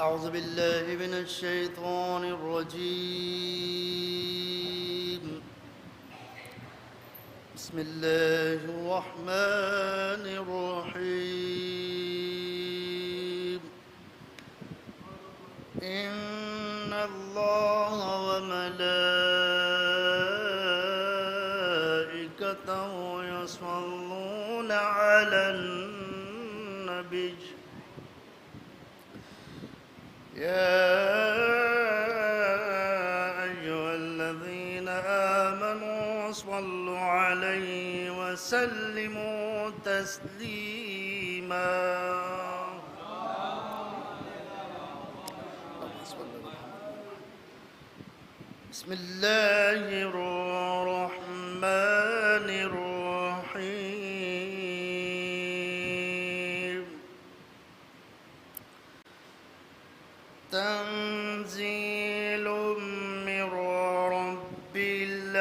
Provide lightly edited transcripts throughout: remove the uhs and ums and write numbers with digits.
أعوذ بالله من الشيطان الرجيم. بسم الله الرحمن الرحيم. إن الله وملائكته يصلون على النبي يا أيها الذين آمنوا صلوا عليه وسلموا تسليما. بسم الله الرحمن الرحيم. تنزيل من رب العالمين.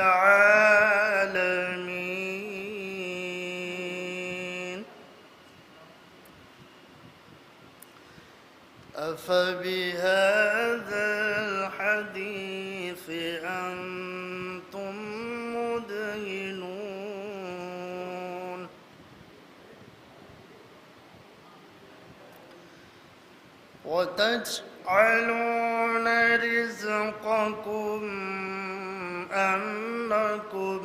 أفبهذا الحديث أنتم مدهنون. وتجعلون رزقكم أنكم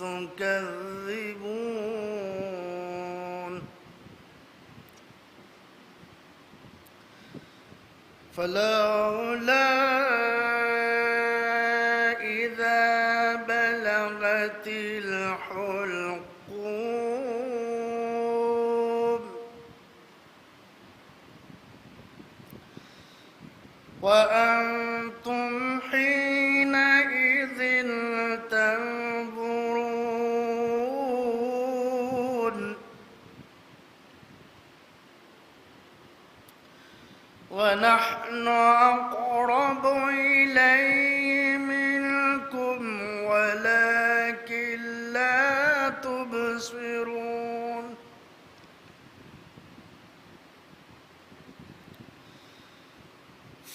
تكذبون. فلولا إذا بلغت الحلقوم وأنتم حينئذ تنظرون. ونحن أقرب إليه منكم ولكن لا تبصرون.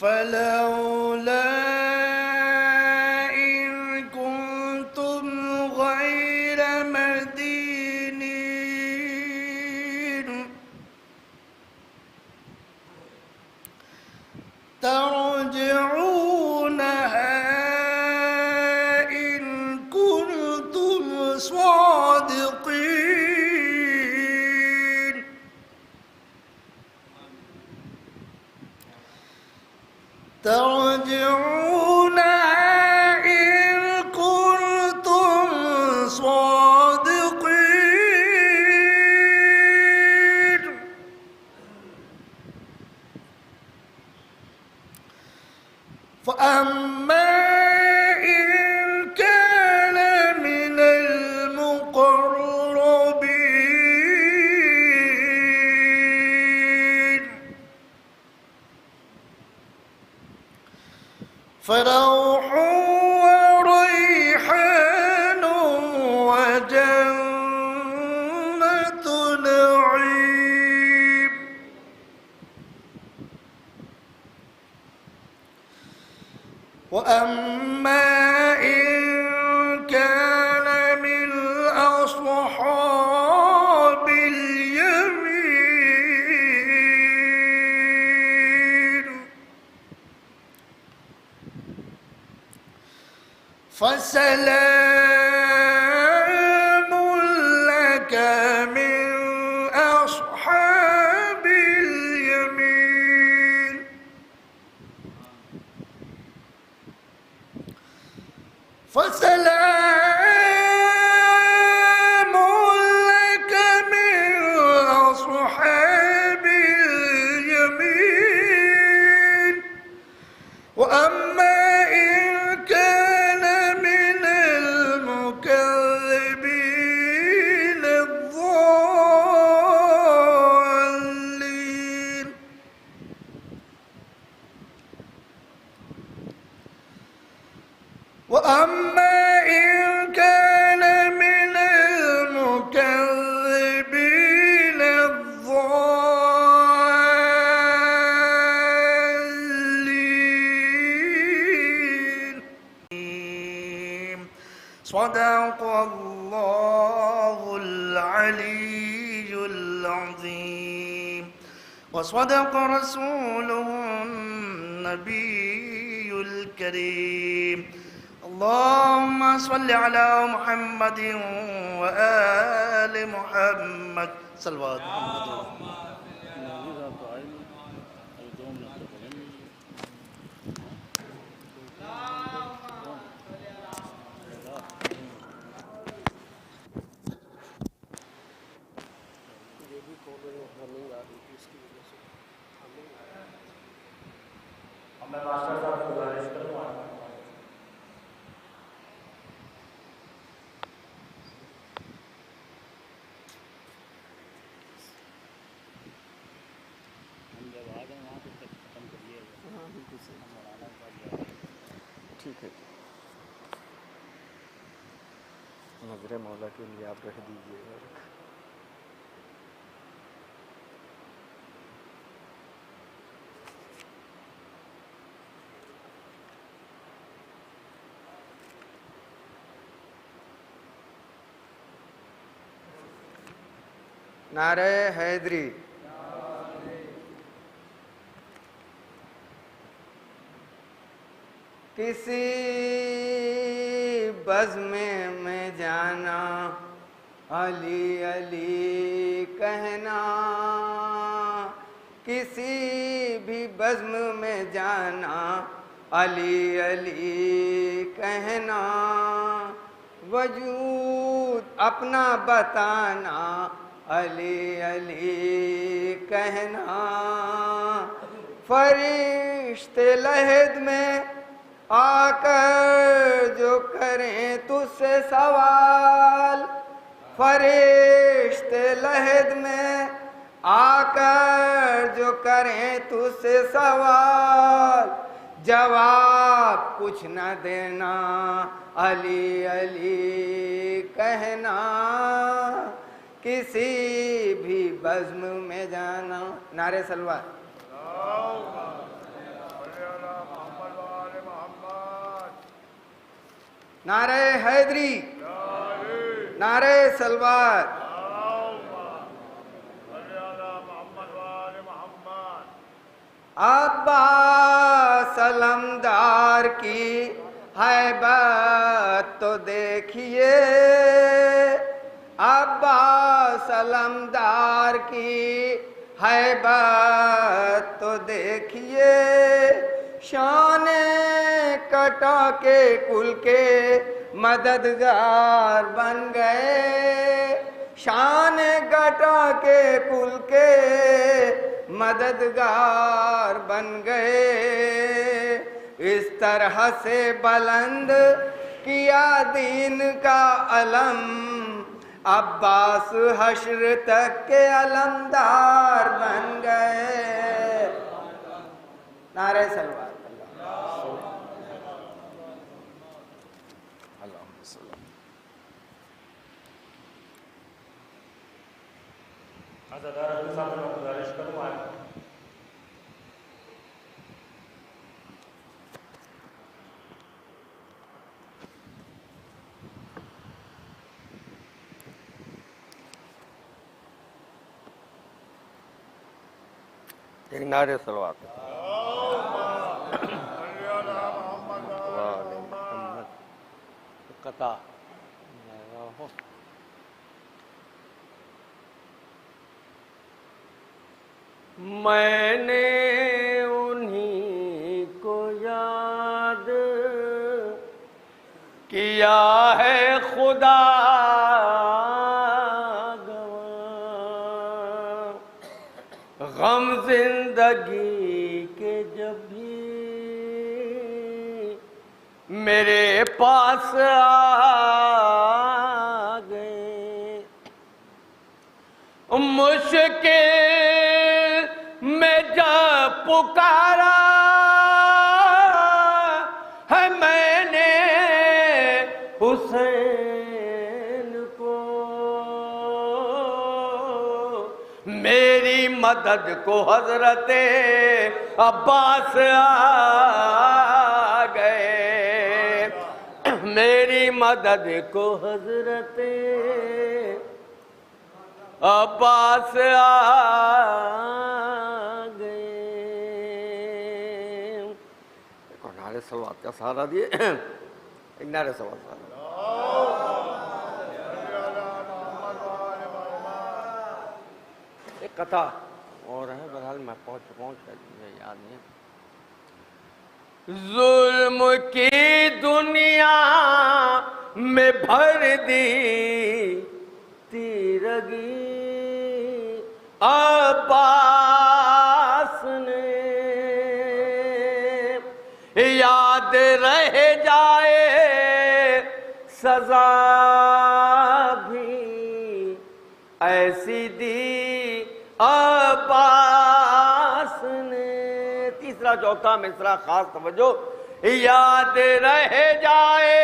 فلولا إن كنتم غير مدينين ترجعونها إن كنتم صادقين. ترجعونها إن كنتم صادقين. فأما إن كان من المقربين فروح وريحان وجنة نعيم. وأما إن كان من أصحاب اليمين فسلام لك من أصحاب اليمين. فسلام لك من أصحاب اليمين. وأما إن كان من المكذبين الضالين وأما صدق الله العلي العظيم وصدق رسوله النبي الكريم اللهم صل على محمد وآل محمد صلوات محمد میں ماسٹر صاحب کو گزارش کروں گا ٹھیک ہے نظر مولا کے لیے آپ رکھ دیجیے گا نعرہ حیدری کسی بزم میں جانا علی علی کہنا کسی بھی بزم میں جانا علی علی کہنا وجود اپنا بتانا علی علی کہنا فرشتے لحد میں آ کر جو کریں تجھ سے سوال فرشتے لحد میں آ کر جو کریں تجھ سے سوال جواب کچھ نہ دینا علی علی کہنا کسی بھی بزم میں جانا نعرہ سلوات نعرہ حیدری نعرہ سلوات عباس علمدار کی ہیبت تو دیکھیے عباس علمدار کی ہیبت تو دیکھیے شان کٹا کے کل کے مددگار بن گئے شان کٹا کے کل کے مددگار بن گئے اس طرح سے بلند کیا دین کا علم عباس حشر تک کے علمدار بن گئے نعرہ سلوات حضرت رسول صاحب کو گزارش کروں گا ایک نعرہ سلوات قطع میں نے انہی کو یاد کیا ہے خدا گواہ غم زندگی کے جب بھی میرے پاس آ گئے مشکل میں جب پکارا ہے میں نے حسین کو میری مدد کو حضرت عباس آ گئے میری مدد کو حضرت عباس آ گئے. نعرے صلوات کا سہارا دیے. ایک نعرے صلوات سہارا. ایک قطع اور ہے بہرحال میں پہنچ مجھے یاد نہیں. ظلم کی دنیا میں بھر دی تیرگی عباس نے. یاد رہ جائے سزا بھی ایسی دی عباس نے. تیسرا چوتھا مصرع خاص توجہ. یاد رہ جائے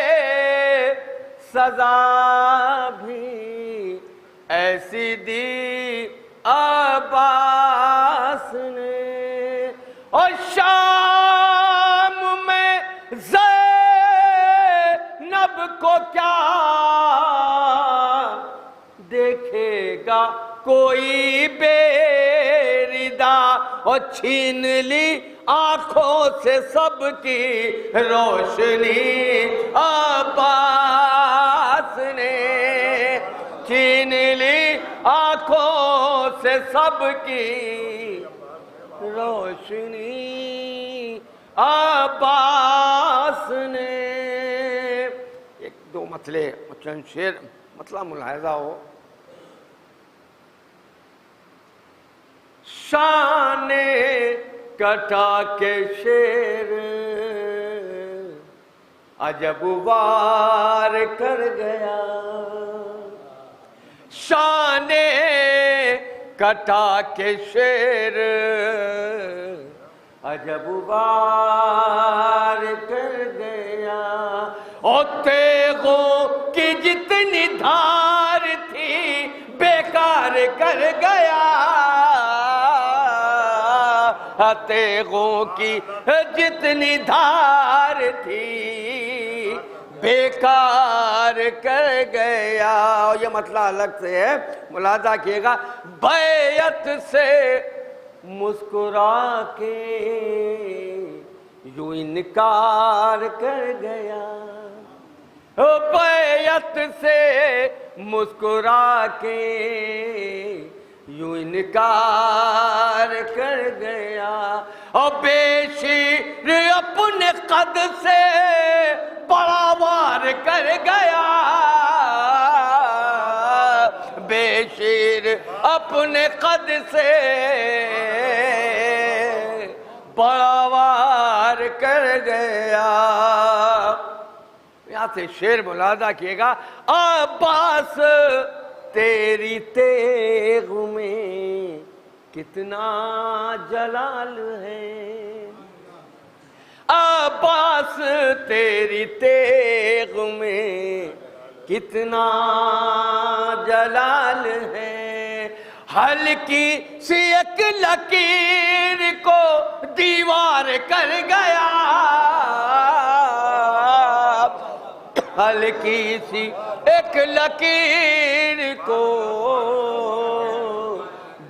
سزا بھی ایسی دی عباس نے. اور شام میں زینب کو کیا دیکھے گا کوئی بے ردا. اور چھین لی آنکھوں سے سب کی روشنی عباس نے. چھین لی آنکھوں سے سب کی روشنی عباس نے. ایک دو مطلع چند شعر مطلع ملاحظہ ہو. شان کٹا کے شیر عجب وار کر گیا. شان کٹا کے شیر عجب وار کر گیا. اور تیغوں کی جتنی دھار تھی بیکار کر گیا. تیغوں کی جتنی دھار تھی بیکار کر گیا. یہ مطلب الگ سے ہے ملاحظہ کیے گا. بیعت سے مسکرا کے یوں انکار کر گیا. بیعت سے مسکرا کے یوں انکار کر گیا. اور بے شیر اپنے قد سے بڑا وار کر گیا. بے شیر اپنے قد سے بڑا وار کر گیا. یہاں سے شعر ملاحظہ کیے گا. عباس تیری تیغ میں کتنا جلال ہے. عباس تیری تیغ میں کتنا جلال ہے. ہلکی سی ایک لکیر کو دیوار کر گیا. ہلکی سی ایک لکیر کو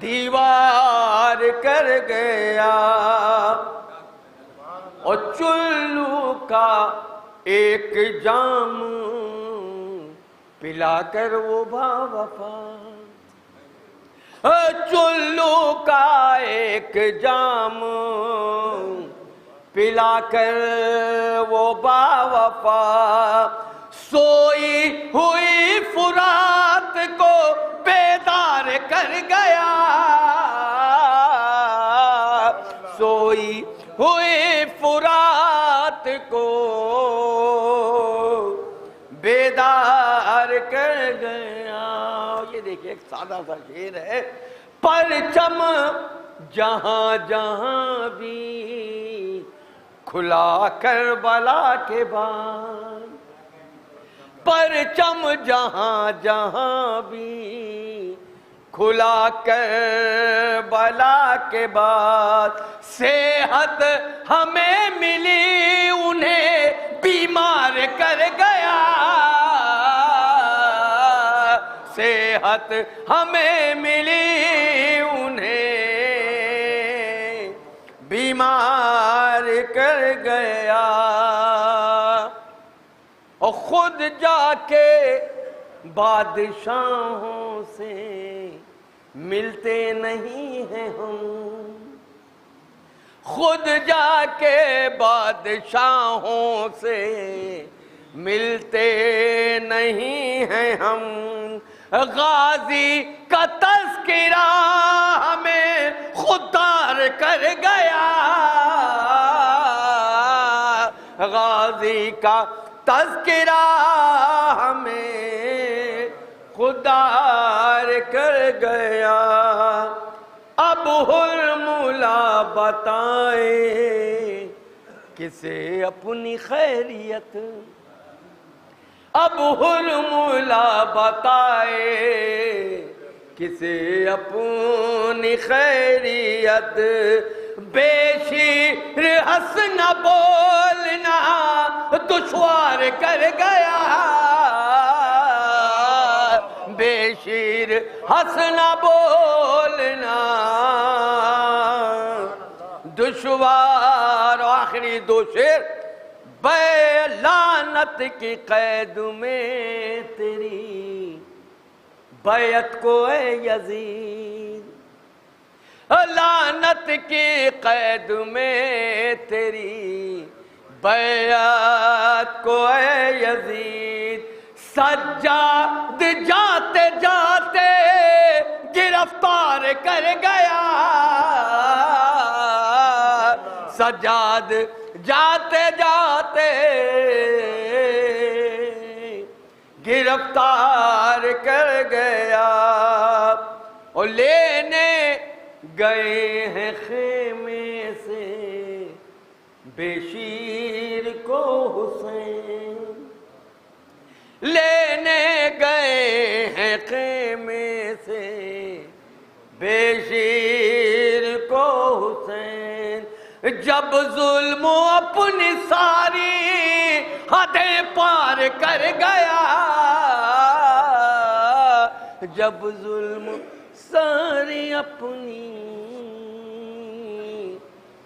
دیوار کر گیا. اور چلو کا ایک جام پلا کر وہ با وفا. چلو کا ایک جام پلا کر وہ با وفا. سوئی ہوئی فرات کو بیدار کر گیا. سوئی ہوئی فرات کو بیدار کر گیا. یہ دیکھیں ایک سادہ سا شعر ہے. پرچم جہاں جہاں بھی کھلا کربلا کے بعد. پرچم جہاں جہاں بھی کھلا کربلا کے بعد. صحت ہمیں ملی انہیں بیمار کر گیا. خیریت ہمیں ملی، انہیں بیمار کر گیا، اور خود جا کے بادشاہوں سے ملتے نہیں ہیں ہم، خود جا کے بادشاہوں سے ملتے نہیں ہیں ہم، غازی کا تذکرہ ہمیں خوددار کر گیا، غازی کا تذکرہ ہمیں خوددار کر گیا۔ اب حرملا بتائے کسے اپنی خیریت، اب حرملا بتائے کسے اپنی خیریت، بے شیر حسن بولنا دشوار کر گیا، بے شیر حسن بولنا دشوار۔ آخری دو شعر، بے لعنت کی قید میں تیری بیعت کو اے یزید، لعنت کی قید میں تیری بیعت کو اے یزید، سجاد جاتے جاتے گرفتار کر گیا، سجاد جاتے جاتے گرفتار کر گیا، اور لینے گئے ہیں خیمے سے بے شیر کو حسین، لینے گئے ہیں خیمے سے بے شیر کو حسین، جب ظلم اپنی ساری حدیں پار کر گیا، جب ظلم ساری اپنی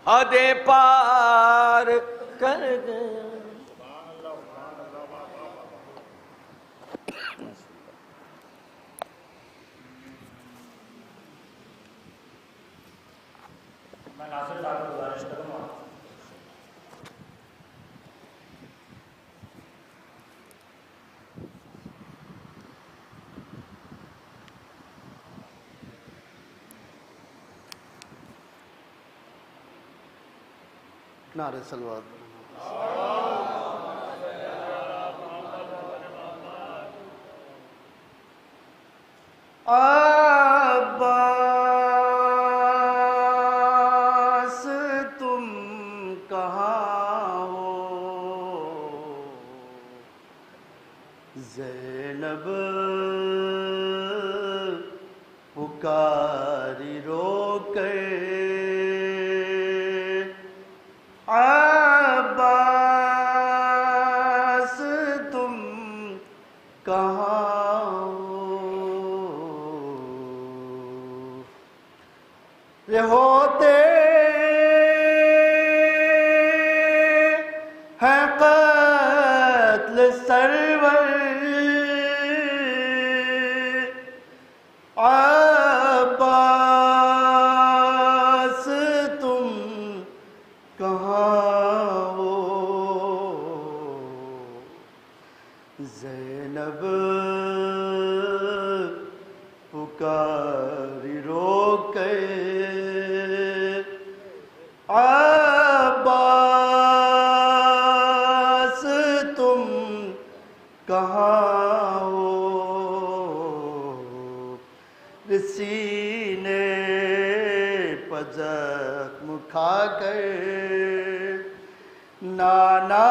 حدیں پار کر گیا۔ میں ناصر صاحب کو گزارش کروں گا نعرہ صلوات۔ عباس تم کہاں ہو، زینب پکاری رو کر، عباس تم کہاں ہو، یہ ہوتے ہیں قتل سرور، عباس تم کہاں ہو، زینب پکاری رو کے، عباس تم کہاں ہو، سینے پر زخم کھا کر نانا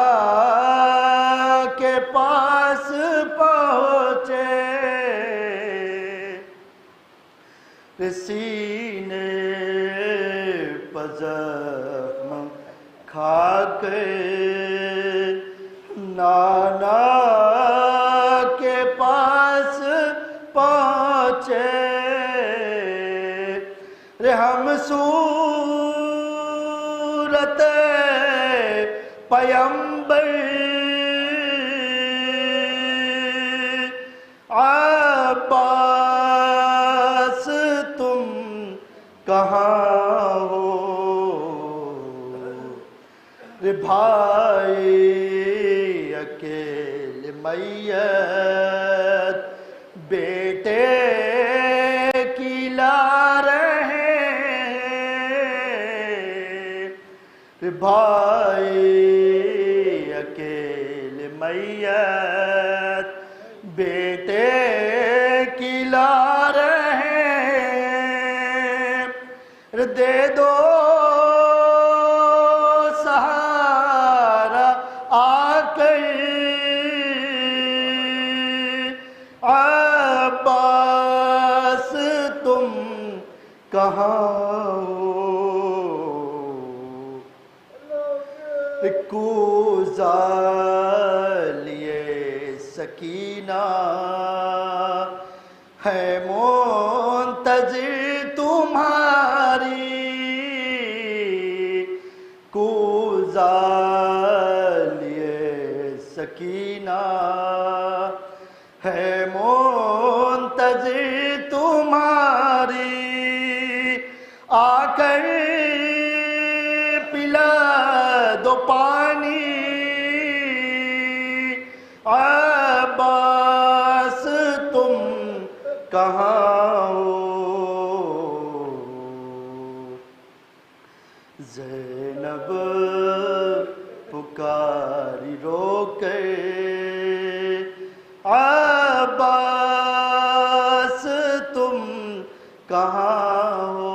کے پاس پہنچے، سینے پر زخم کھا کے نانا کے پاس پہنچے، پہنچے رے ہم صورت پیمبر عباس تم کہاں ہو رے بھائی اکیلے میت بیٹے کی لا رہے رے بھائی اکیلے میت بیٹے کی لا رہے دے دو سہارا آ کر عباس تم کہاں ہو کوزہ لیے سکینہ ہے منتظر تمہاری کوزہ لیے سکینہ ہے منتظر تمہاری آ کر پلا دو پانی عباس تم کہاں ہو زینب پکاری رو کر عباس تم کہاں ہو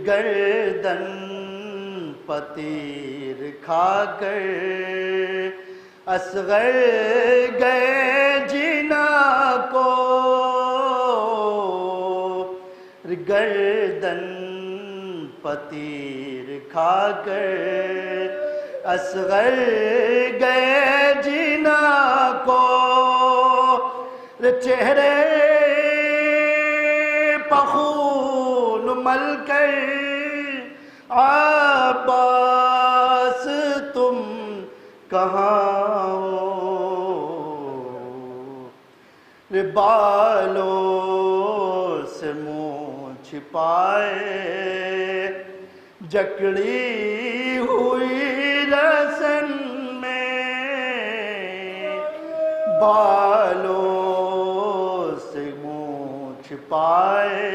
گردن پتیر کھا کر اصغر گئے جنا کو گردن پتیر کھا کر اصغر گئے جنا کو چہرے پخون مل کر عباس تم کہاں ہو بالوں سے منہ چھپائے جکڑی ہوئی رسن میں بالوں سے منہ چھپائے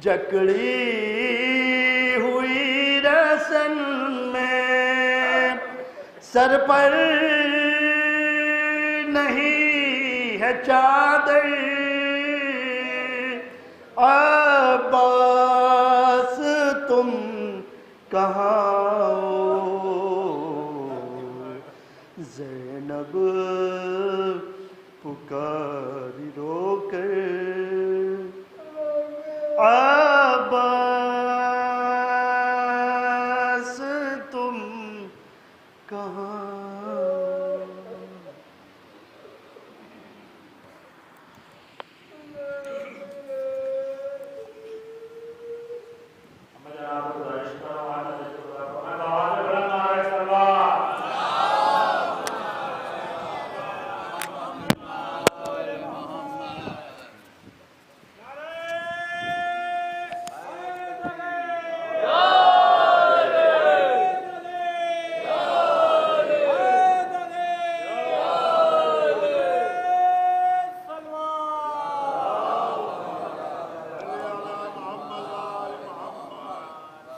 جکڑی ہوئی رسن میں سر پر نہیں ہے چادر عباس تم کہاں ہو زینب پکاری رو کر عباس تم کہاں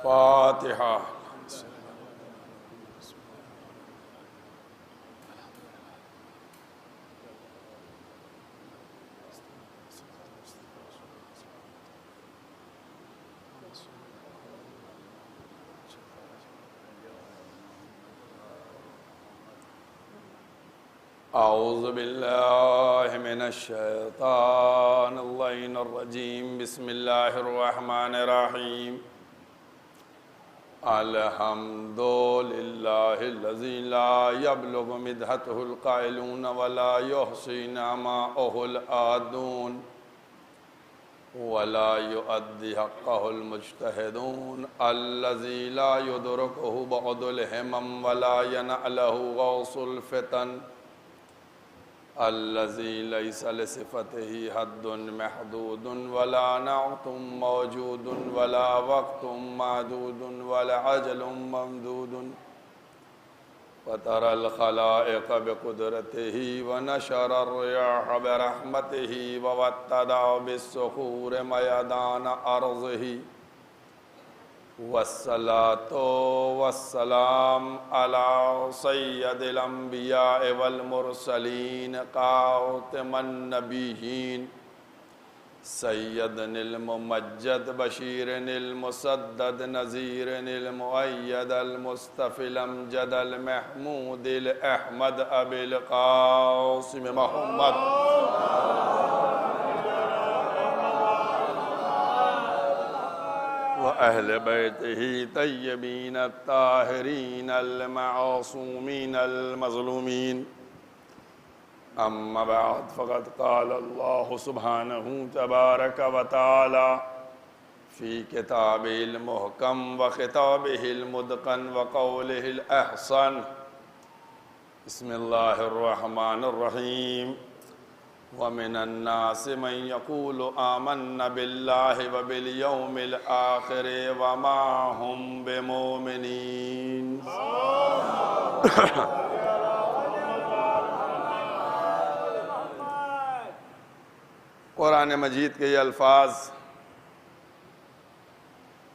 فاتحہ اعوذ باللہ من الشیطان اللعین الرجیم بسم اللہ الرحمن الرحیم الحمد للہ الذی لا یبلغ مدحتہ القائلون ولا یحصی نعماءہ العادون ولا يؤدي حقه المجتهدون الذي لا يدركه بعض الهمم ولا ينأله غوص الفتن الذي ليس لصفته حد محدود ولا نعت موجود ولا وقت معدود ولا عجل ممدود وترى الخلائق بقدرته ونشر الرياح برحمته ووتد بالصخور ميدان أرضه والصلاة والسلام على سيد الأنبياء والمرسلين خاتم النبيين سيد الممجد بشير المسدد نذير المؤيد المصطفى الأمجد المحمود الأحمد أبي القاسم محمد وأهل بيته طيبين الطاهرين المعصومين المظلومين أما بعد فقد قال الله سبحانه تبارك وتعالى في كتابه المحكم وخطابه المتقن وقوله الأحسن بسم الله الرحمن الرحيم ومن الناس من يقول آمنا بالله وباليوم الآخر وما هم بمؤمنين قرآن مجید کے یہ الفاظ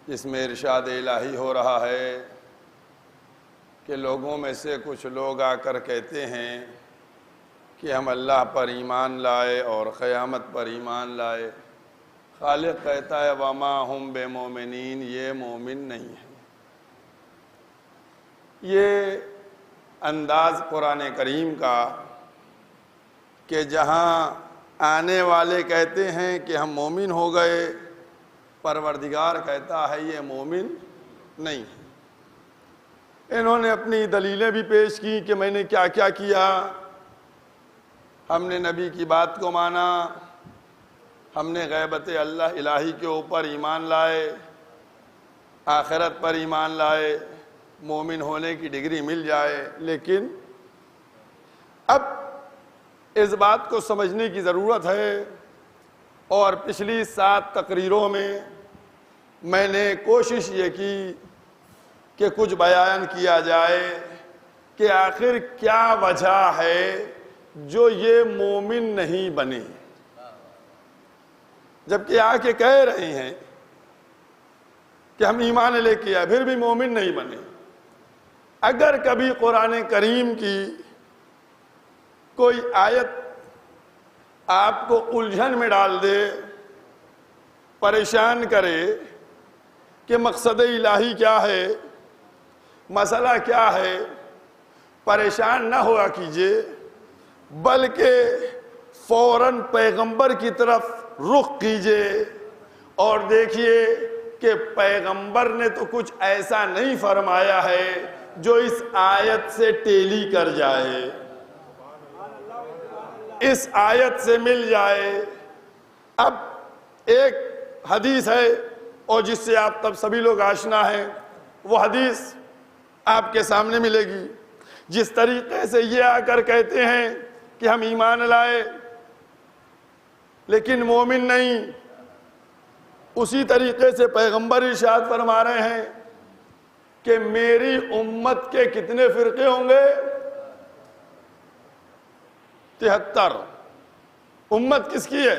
جس میں ارشاد الہی ہو رہا ہے کہ لوگوں میں سے کچھ لوگ آ کر کہتے ہیں کہ ہم اللہ پر ایمان لائے اور قیامت پر ایمان لائے. خالق کہتا ہے وما ہم بے مومنین، یہ مومن نہیں ہے. یہ انداز قرآن کریم کا کہ جہاں آنے والے کہتے ہیں کہ ہم مومن ہو گئے، پروردگار کہتا ہے یہ مومن نہیں. انہوں نے اپنی دلیلیں بھی پیش کی کہ میں نے کیا کیا کیا. ہم نے نبی کی بات کو مانا، ہم نے غیبت اللہ الہی کے اوپر ایمان لائے، آخرت پر ایمان لائے، مومن ہونے کی ڈگری مل جائے. لیکن اب اس بات کو سمجھنے کی ضرورت ہے، اور پچھلی 7 تقریروں میں نے کوشش یہ کی کہ کچھ بیان کیا جائے کہ آخر کیا وجہ ہے جو یہ مومن نہیں بنے، جبکہ آ کے کہہ رہے ہیں کہ ہم ایمان لے کے آئے پھر بھی مومن نہیں بنے. اگر کبھی قرآن کریم کی کوئی آیت آپ کو الجھن میں ڈال دے، پریشان کرے کہ مقصد الہی کیا ہے، مسئلہ کیا ہے، پریشان نہ ہوا کیجئے، بلکہ فوراً پیغمبر کی طرف رخ کیجئے اور دیکھیے کہ پیغمبر نے تو کچھ ایسا نہیں فرمایا ہے جو اس آیت سے ٹیلی کر جائے، اس آیت سے مل جائے. اب ایک حدیث ہے اور جس سے آپ تب سبھی لوگ آشنا ہیں، وہ حدیث آپ کے سامنے ملے گی. جس طریقے سے یہ آ کر کہتے ہیں کہ ہم ایمان لائے لیکن مومن نہیں، اسی طریقے سے پیغمبر ارشاد فرما رہے ہیں کہ میری امت کے کتنے فرقے ہوں گے؟ 73. امت کس کی ہے؟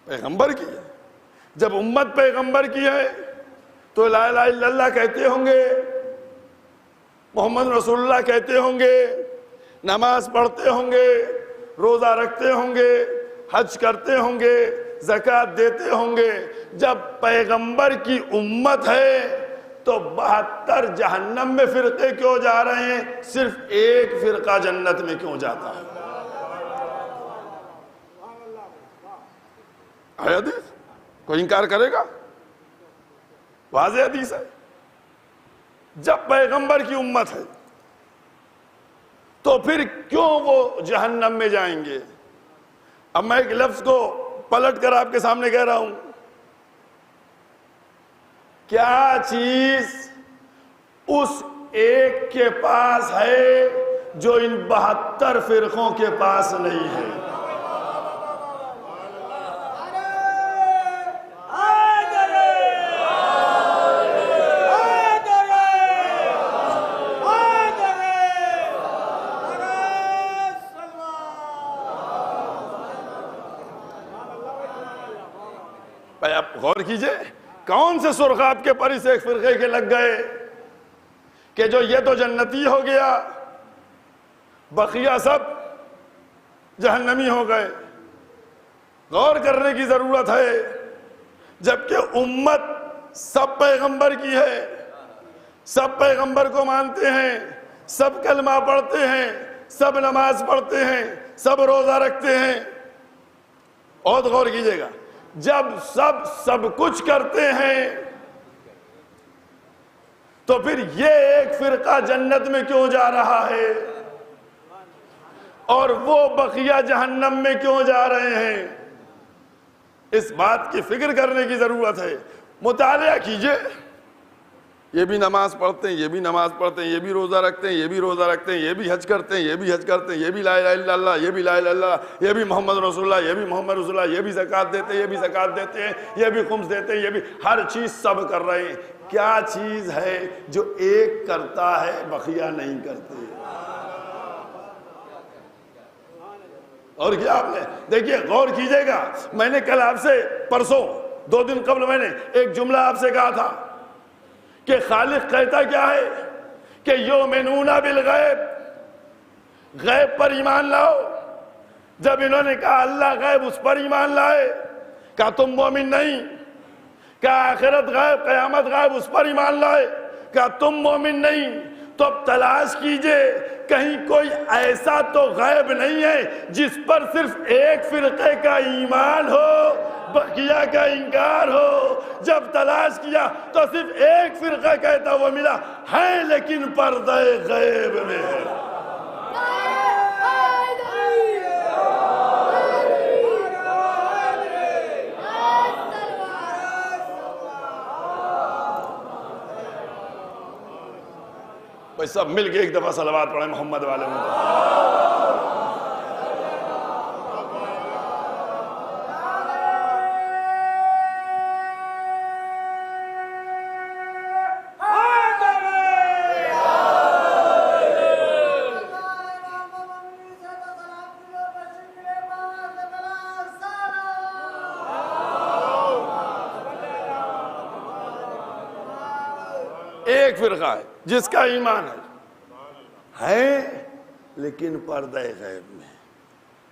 پیغمبر کی ہے. جب امت پیغمبر کی ہے تو لا الہ الا اللہ کہتے ہوں گے، محمد رسول اللہ کہتے ہوں گے، نماز پڑھتے ہوں گے، روزہ رکھتے ہوں گے، حج کرتے ہوں گے، زکوٰۃ دیتے ہوں گے. جب پیغمبر کی امت ہے تو 72 جہنم میں فرقے کیوں جا رہے ہیں، صرف ایک فرقہ جنت میں کیوں جاتا ہے؟ حدیث کوئی انکار کرے گا؟ واضح حدیث ہے. جب پیغمبر کی امت ہے تو پھر کیوں وہ جہنم میں جائیں گے؟ اب میں ایک لفظ کو پلٹ کر آپ کے سامنے کہہ رہا ہوں، کیا چیز اس ایک کے پاس ہے جو ان 72 فرقوں کے پاس نہیں ہے؟ بھائی آپ غور کیجئے، کون سے سرخ آپ کے پر اس ایک فرقے کے لگ گئے کہ جو یہ تو جنتی ہو گیا، بقیہ سب جہنمی ہو گئے؟ غور کرنے کی ضرورت ہے، جبکہ امت سب پیغمبر کی ہے، سب پیغمبر کو مانتے ہیں، سب کلمہ پڑھتے ہیں، سب نماز پڑھتے ہیں، سب روزہ رکھتے ہیں۔ اور غور کیجئے گا، جب سب کچھ کرتے ہیں تو پھر یہ ایک فرقہ جنت میں کیوں جا رہا ہے اور وہ بقیہ جہنم میں کیوں جا رہے ہیں؟ اس بات کی فکر کرنے کی ضرورت ہے۔ مطالعہ کیجئے، یہ بھی نماز پڑھتے ہیں، یہ بھی نماز پڑھتے ہیں، یہ بھی روزہ رکھتے ہیں، یہ بھی روزہ رکھتے ہیں، یہ بھی حج کرتے ہیں، یہ بھی حج کرتے ہیں، یہ بھی لا الہ الا اللہ، یہ بھی لا الہ الا اللہ، یہ بھی محمد رسول اللہ، یہ بھی محمد رسول اللہ، یہ بھی زکوٰۃ دیتے ہیں، یہ بھی زکوٰۃ دیتے ہیں، یہ بھی خمس دیتے ہیں، یہ بھی ہر چیز سب کر رہے ہیں۔ کیا چیز ہے جو ایک کرتا ہے بقیہ نہیں کرتے؟ اور کیا آپ نے دیکھیے، غور کیجئے گا، میں نے کل آپ سے پرسوں 2 دن قبل میں نے ایک جملہ آپ سے کہا تھا کہ خالق کہتا کیا ہے کہ یؤمنون بالغیب، غیب پر ایمان لاؤ۔ جب انہوں نے کہا اللہ غیب، اس پر ایمان لائے، کہا تم مومن نہیں۔ کہا آخرت غیب، قیامت غیب، اس پر ایمان لائے، کہا تم مومن نہیں۔ تو اب تلاش کیجئے، کہیں کوئی ایسا تو غیب نہیں ہے جس پر صرف ایک فرقے کا ایمان ہو، بقیہ کا انکار ہو۔ جب تلاش کیا تو صرف ایک فرقہ کہتا وہ ملا ہے، لیکن پردہ غیب میں ہے۔ بھائی سب مل کے ایک دفعہ صلوات پڑھیں محمد والے میں۔ ایک فرقہ ہے جس کا ایمان ہے لیکن پردہ غیب میں۔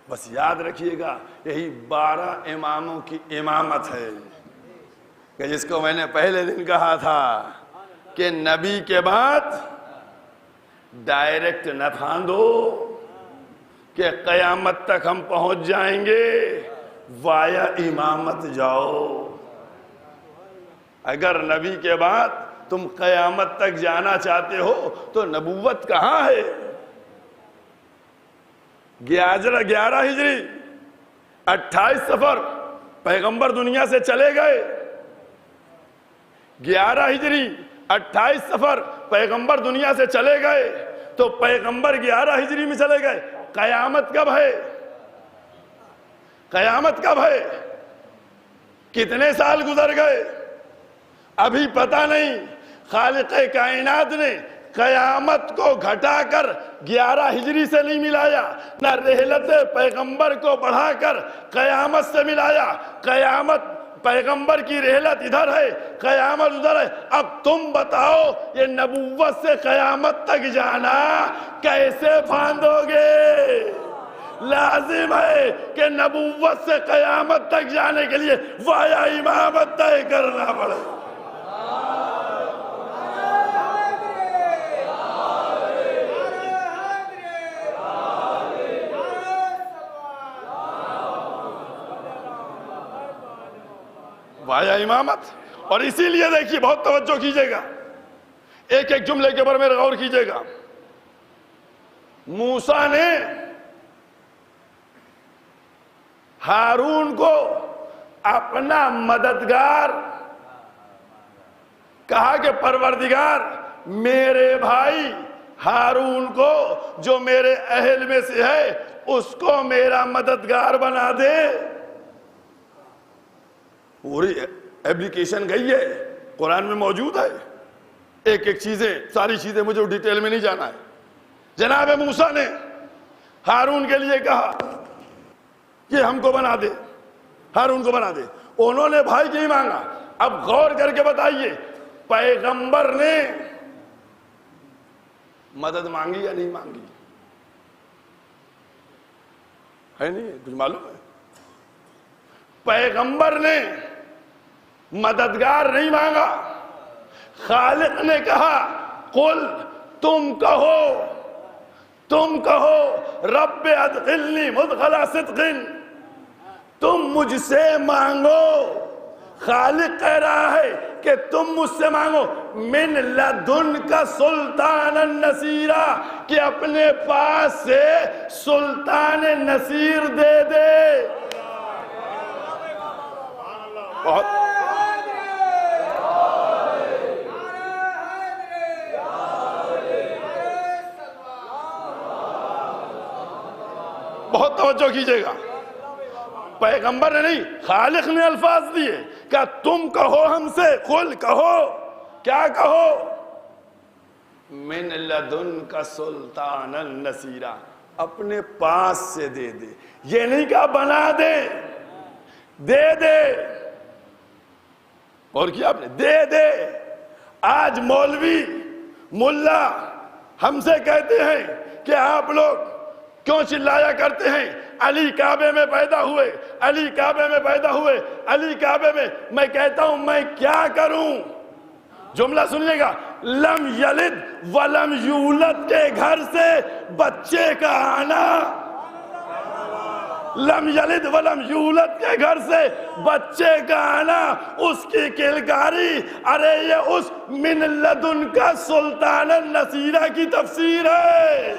بس یاد رکھیے گا، یہی 12 اماموں کی امامت ہے کہ جس کو میں نے پہلے دن کہا تھا کہ نبی کے بعد ڈائریکٹ نہ پھاندو کہ قیامت تک ہم پہنچ جائیں گے، وایا امامت جاؤ۔ اگر نبی کے بعد تم قیامت تک جانا چاہتے ہو تو نبوت کہاں ہے؟ 11 ہجری 28 سفر پیغمبر دنیا سے چلے گئے۔ 11 ہجری 28 سفر پیغمبر دنیا سے چلے گئے تو پیغمبر 11 ہجری میں چلے گئے۔ قیامت کب ہے؟ قیامت کب ہے؟ کتنے سال گزر گئے؟ ابھی پتہ نہیں۔ خالق کائنات نے قیامت کو گھٹا کر 11 ہجری سے نہیں ملایا، نہ رحلت پیغمبر کو بڑھا کر قیامت سے ملایا۔ قیامت پیغمبر کی رحلت ادھر ہے، قیامت ادھر ہے۔ اب تم بتاؤ یہ نبوت سے قیامت تک جانا کیسے پھاندو گے؟ لازم ہے کہ نبوت سے قیامت تک جانے کے لیے وایا امامت طے کرنا پڑے۔ وایا امامت۔ اور اسی لیے دیکھیے، بہت توجہ کیجئے گا، ایک ایک جملے کے اوپر میرے غور کیجئے گا. موسیٰ نے ہارون کو اپنا مددگار کہا کہ پروردگار میرے بھائی ہارون کو جو میرے اہل میں سے ہے اس کو میرا مددگار بنا دے. پوری ایپلیکیشن گئی ہے, قرآن میں موجود ہے. ایک ایک چیزیں, ساری چیزیں مجھے ڈیٹیل میں نہیں جانا ہے. جناب موسیٰ نے ہارون کے لیے کہا کہ ہم کو بنا دے, ہارون کو بنا دے. انہوں نے بھائی کی مانگا. اب غور کر کے بتائیے پیغمبر نے مدد مانگی یا نہیں مانگی؟ ہے نہیں کچھ معلوم ہے؟ پیغمبر نے مددگار نہیں مانگا. خالق نے کہا قل تم کہو رب ادخلنی مدخل صدق, تم مجھ سے مانگو. خالق کہہ رہا ہے کہ تم مجھ سے مانگو من لدن کا سلطان النصیرہ, کہ اپنے پاس سے سلطان نصیر دے دے. بہت توجہ کیجئے گا. پیغمبر نے نہیں, خالق نے الفاظ دیے کہ تم کہو ہم سے, قل کہو, کیا کہو, من لدن کا سلطان النصیرہ, اپنے پاس سے دے دے. یہ نہیں کہا بنا دے, دے دے. اور کیا آپ نے دے دے. آج مولوی ملا ہم سے کہتے ہیں کہ آپ لوگ کیوں چلایا کرتے ہیں علی کعبے میں پیدا ہوئے, علی کعبے میں پیدا ہوئے, علی کعبے میں. میں کہتا ہوں میں کیا کروں؟ جملہ سنیے گا, لم یلد ولم یولد کے گھر سے بچے کا آنا, لم یلد ولم یولد کے گھر سے بچے کا آنا, اس کی کلکاری, ارے یہ اس من لدن کا سلطان النصیرہ کی تفسیر ہے.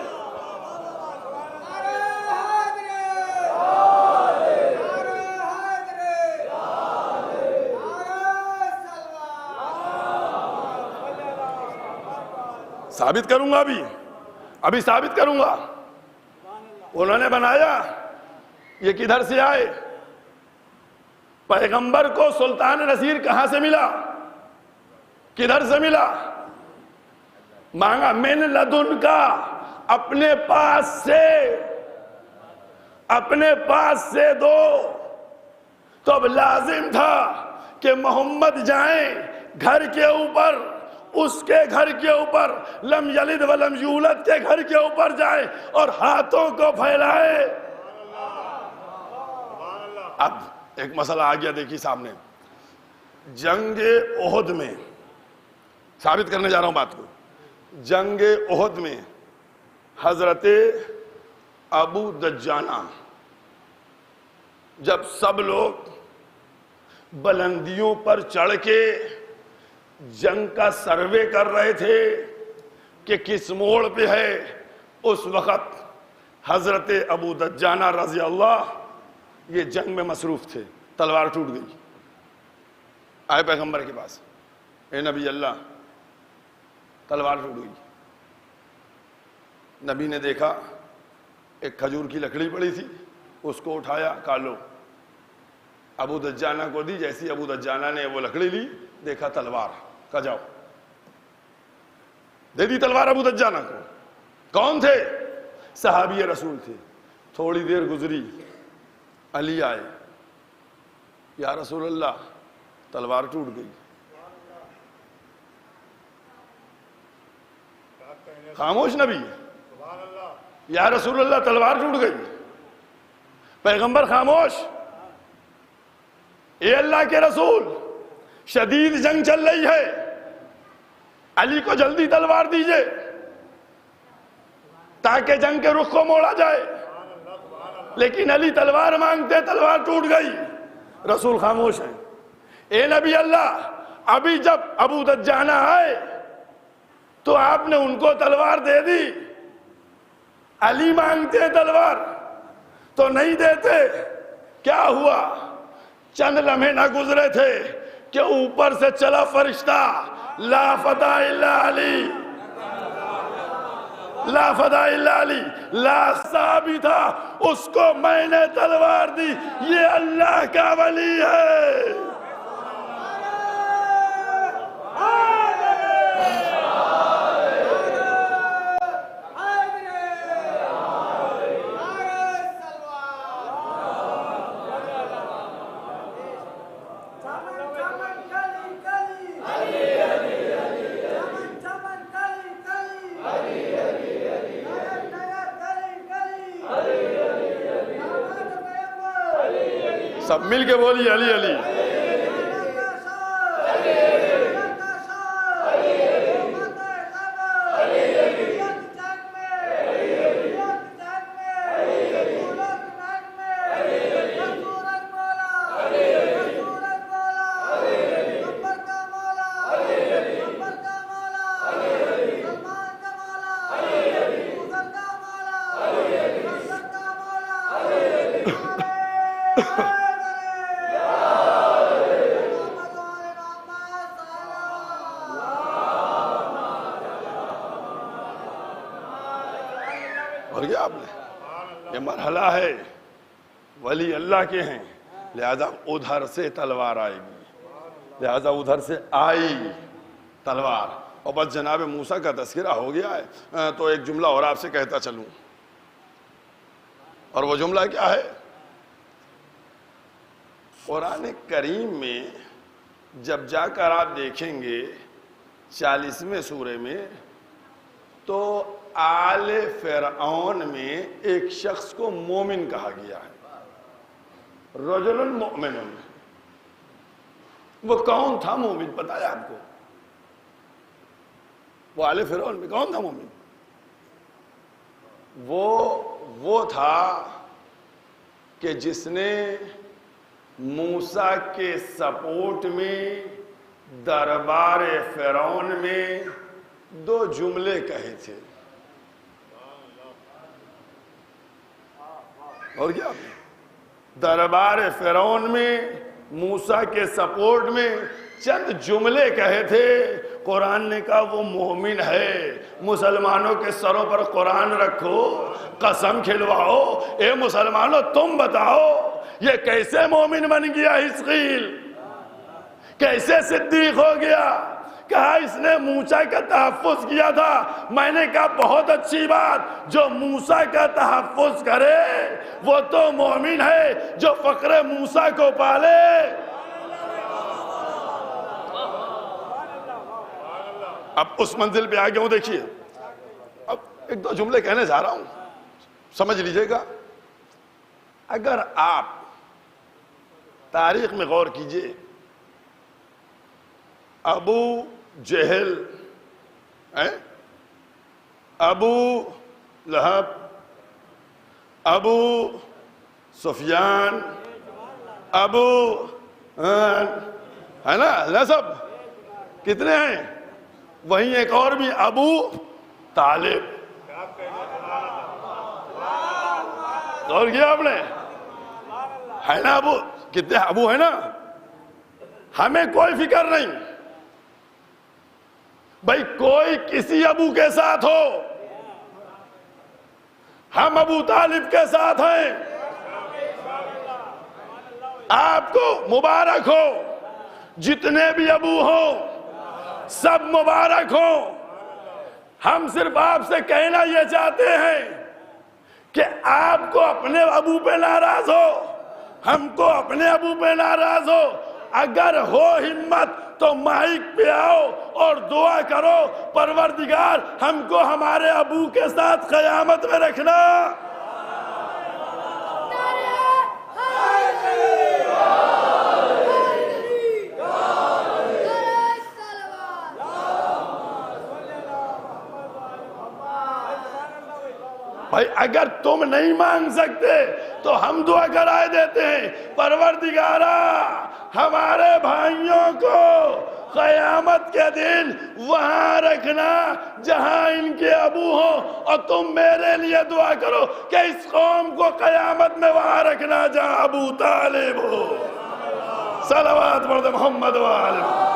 ثابت کروں گا, ابھی ثابت کروں گا. انہوں نے بنایا, یہ کدھر سے آئے؟ پیغمبر کو سلطان نصیر کہاں سے ملا, کدھر سے ملا؟ مانگا من لدن کا, اپنے پاس سے دو. تو اب لازم تھا کہ محمد جائیں گھر کے اوپر, اس کے گھر کے اوپر, لم یلد ولم یولد کے گھر کے اوپر جائے اور ہاتھوں کو پھیلائے. اب ایک مسئلہ آ گیا, دیکھیے سامنے. جنگ احد میں, ثابت کرنے جا رہا ہوں بات کو, جنگ احد میں حضرت ابو دجانہ جب سب لوگ بلندیوں پر چڑھ کے جنگ کا سروے کر رہے تھے کہ کس موڑ پہ ہے, اس وقت حضرت ابو دجانہ رضی اللہ یہ جنگ میں مصروف تھے. تلوار ٹوٹ گئی, آئے پیغمبر کے پاس, اے نبی اللہ تلوار ٹوٹ گئی. نبی نے دیکھا ایک کھجور کی لکڑی پڑی تھی, اس کو اٹھایا, کہا لو. ابو دجانہ کو دی. جیسی ابو دجانہ نے وہ لکڑی لی, دیکھا تلوار, کہا جاؤ. دے دی تلوار ابو دجانہ کو. کون تھے؟ صحابی رسول تھے. تھوڑی دیر گزری, علی آئے, یا رسول اللہ تلوار ٹوٹ گئی. خاموش نبی, یا رسول اللہ تلوار ٹوٹ گئی. پیغمبر خاموش. اے اللہ کے رسول شدید جنگ چل رہی ہے, علی کو جلدی تلوار دیجئے تاکہ جنگ کے رخ کو موڑا جائے. لیکن علی تلوار مانگتے, تلوار ٹوٹ گئی. رسول خاموش ہیں. اے نبی اللہ, ابھی جب ابو دجانہ آئے تو آپ نے ان کو تلوار دے دی. علی مانگتے ہیں تلوار تو نہیں دیتے. کیا ہوا؟ چند لمحے نہ گزرے تھے کہ اوپر سے چلا فرشتہ، لا فتح الا علی، لا فتح الا علی. لا صحابی تھا، اس کو میں نے تلوار دی، یہ اللہ کا ولی ہے. سب مل کے بولیے علی علی. اور یہ آپ نے یہ مرحلہ ہے، ولی اللہ کے ہیں، لہذا ادھر سے تلوار آئے گی، لہذا ادھر سے آئی تلوار. اور بس جناب موسیٰ کا تذکرہ ہو گیا ہے تو ایک جملہ اور آپ سے کہتا چلوں، اور وہ جملہ کیا ہے؟ قرآن کریم میں جب جا کر آپ دیکھیں گے 40ویں سورے میں تو آل فرعون میں ایک شخص کو مومن کہا گیا ہے، رجل مؤمن. وہ کون تھا مومن پتہ ہے آپ کو؟ وہ آل فرعون میں کون تھا مومن؟ وہ تھا کہ جس نے موسیٰ کے سپورٹ میں دربار فرعون میں 2 جملے کہے تھے. اور کیا دربار فرعون میں موسیٰ کے سپورٹ میں چند جملے کہے تھے. قرآن نے کہا وہ مومن ہے. مسلمانوں کے سروں پر قرآن رکھو، قسم کھلواؤ، اے مسلمانوں تم بتاؤ یہ کیسے مومن بن گیا حزقیل، کیسے صدیق ہو گیا؟ کہا اس نے موسیٰ کا تحفظ کیا تھا. میں نے کہا بہت اچھی بات، جو موسیٰ کا تحفظ کرے وہ تو مومن ہے، جو فقر موسیٰ کو پالے. اب اس منزل پہ آگے ہوں، دیکھیے اب 1-2 جملے کہنے جا رہا ہوں، سمجھ لیجئے گا. اگر آپ تاریخ میں غور کیجئے، ابو جہل، ابو لہب، ابو سفیان، ابو ہے نا سب کتنے ہیں؟ وہیں ایک اور بھی ابو طالب. اور کیا آپ نے ہے نا ابو، کتنے ابو ہے نا. ہمیں کوئی فکر نہیں بھائی کوئی کسی ابو کے ساتھ ہو، ہم ابو طالب کے ساتھ ہیں. آپ کو مبارک ہو، جتنے بھی ابو ہوں سب مبارک ہوں. ہم صرف آپ سے کہنا یہ چاہتے ہیں کہ آپ کو اپنے ابو پہ ناراض ہو، ہم کو اپنے ابو پہ ناراض ہو. اگر ہو ہمت تو مائک پہ آؤ اور دعا کرو پروردگار ہم کو ہمارے ابو کے ساتھ قیامت میں رکھنا. بھائی اگر تم نہیں مانگ سکتے تو ہم دعا کرائے دیتے ہیں، پروردگارا ہمارے بھائیوں کو قیامت کے دن وہاں رکھنا جہاں ان کے ابو ہوں، اور تم میرے لیے دعا کرو کہ اس قوم کو قیامت میں وہاں رکھنا جہاں ابو طالب ہو۔ صلوات پڑھ دے محمد وآلہ محمد۔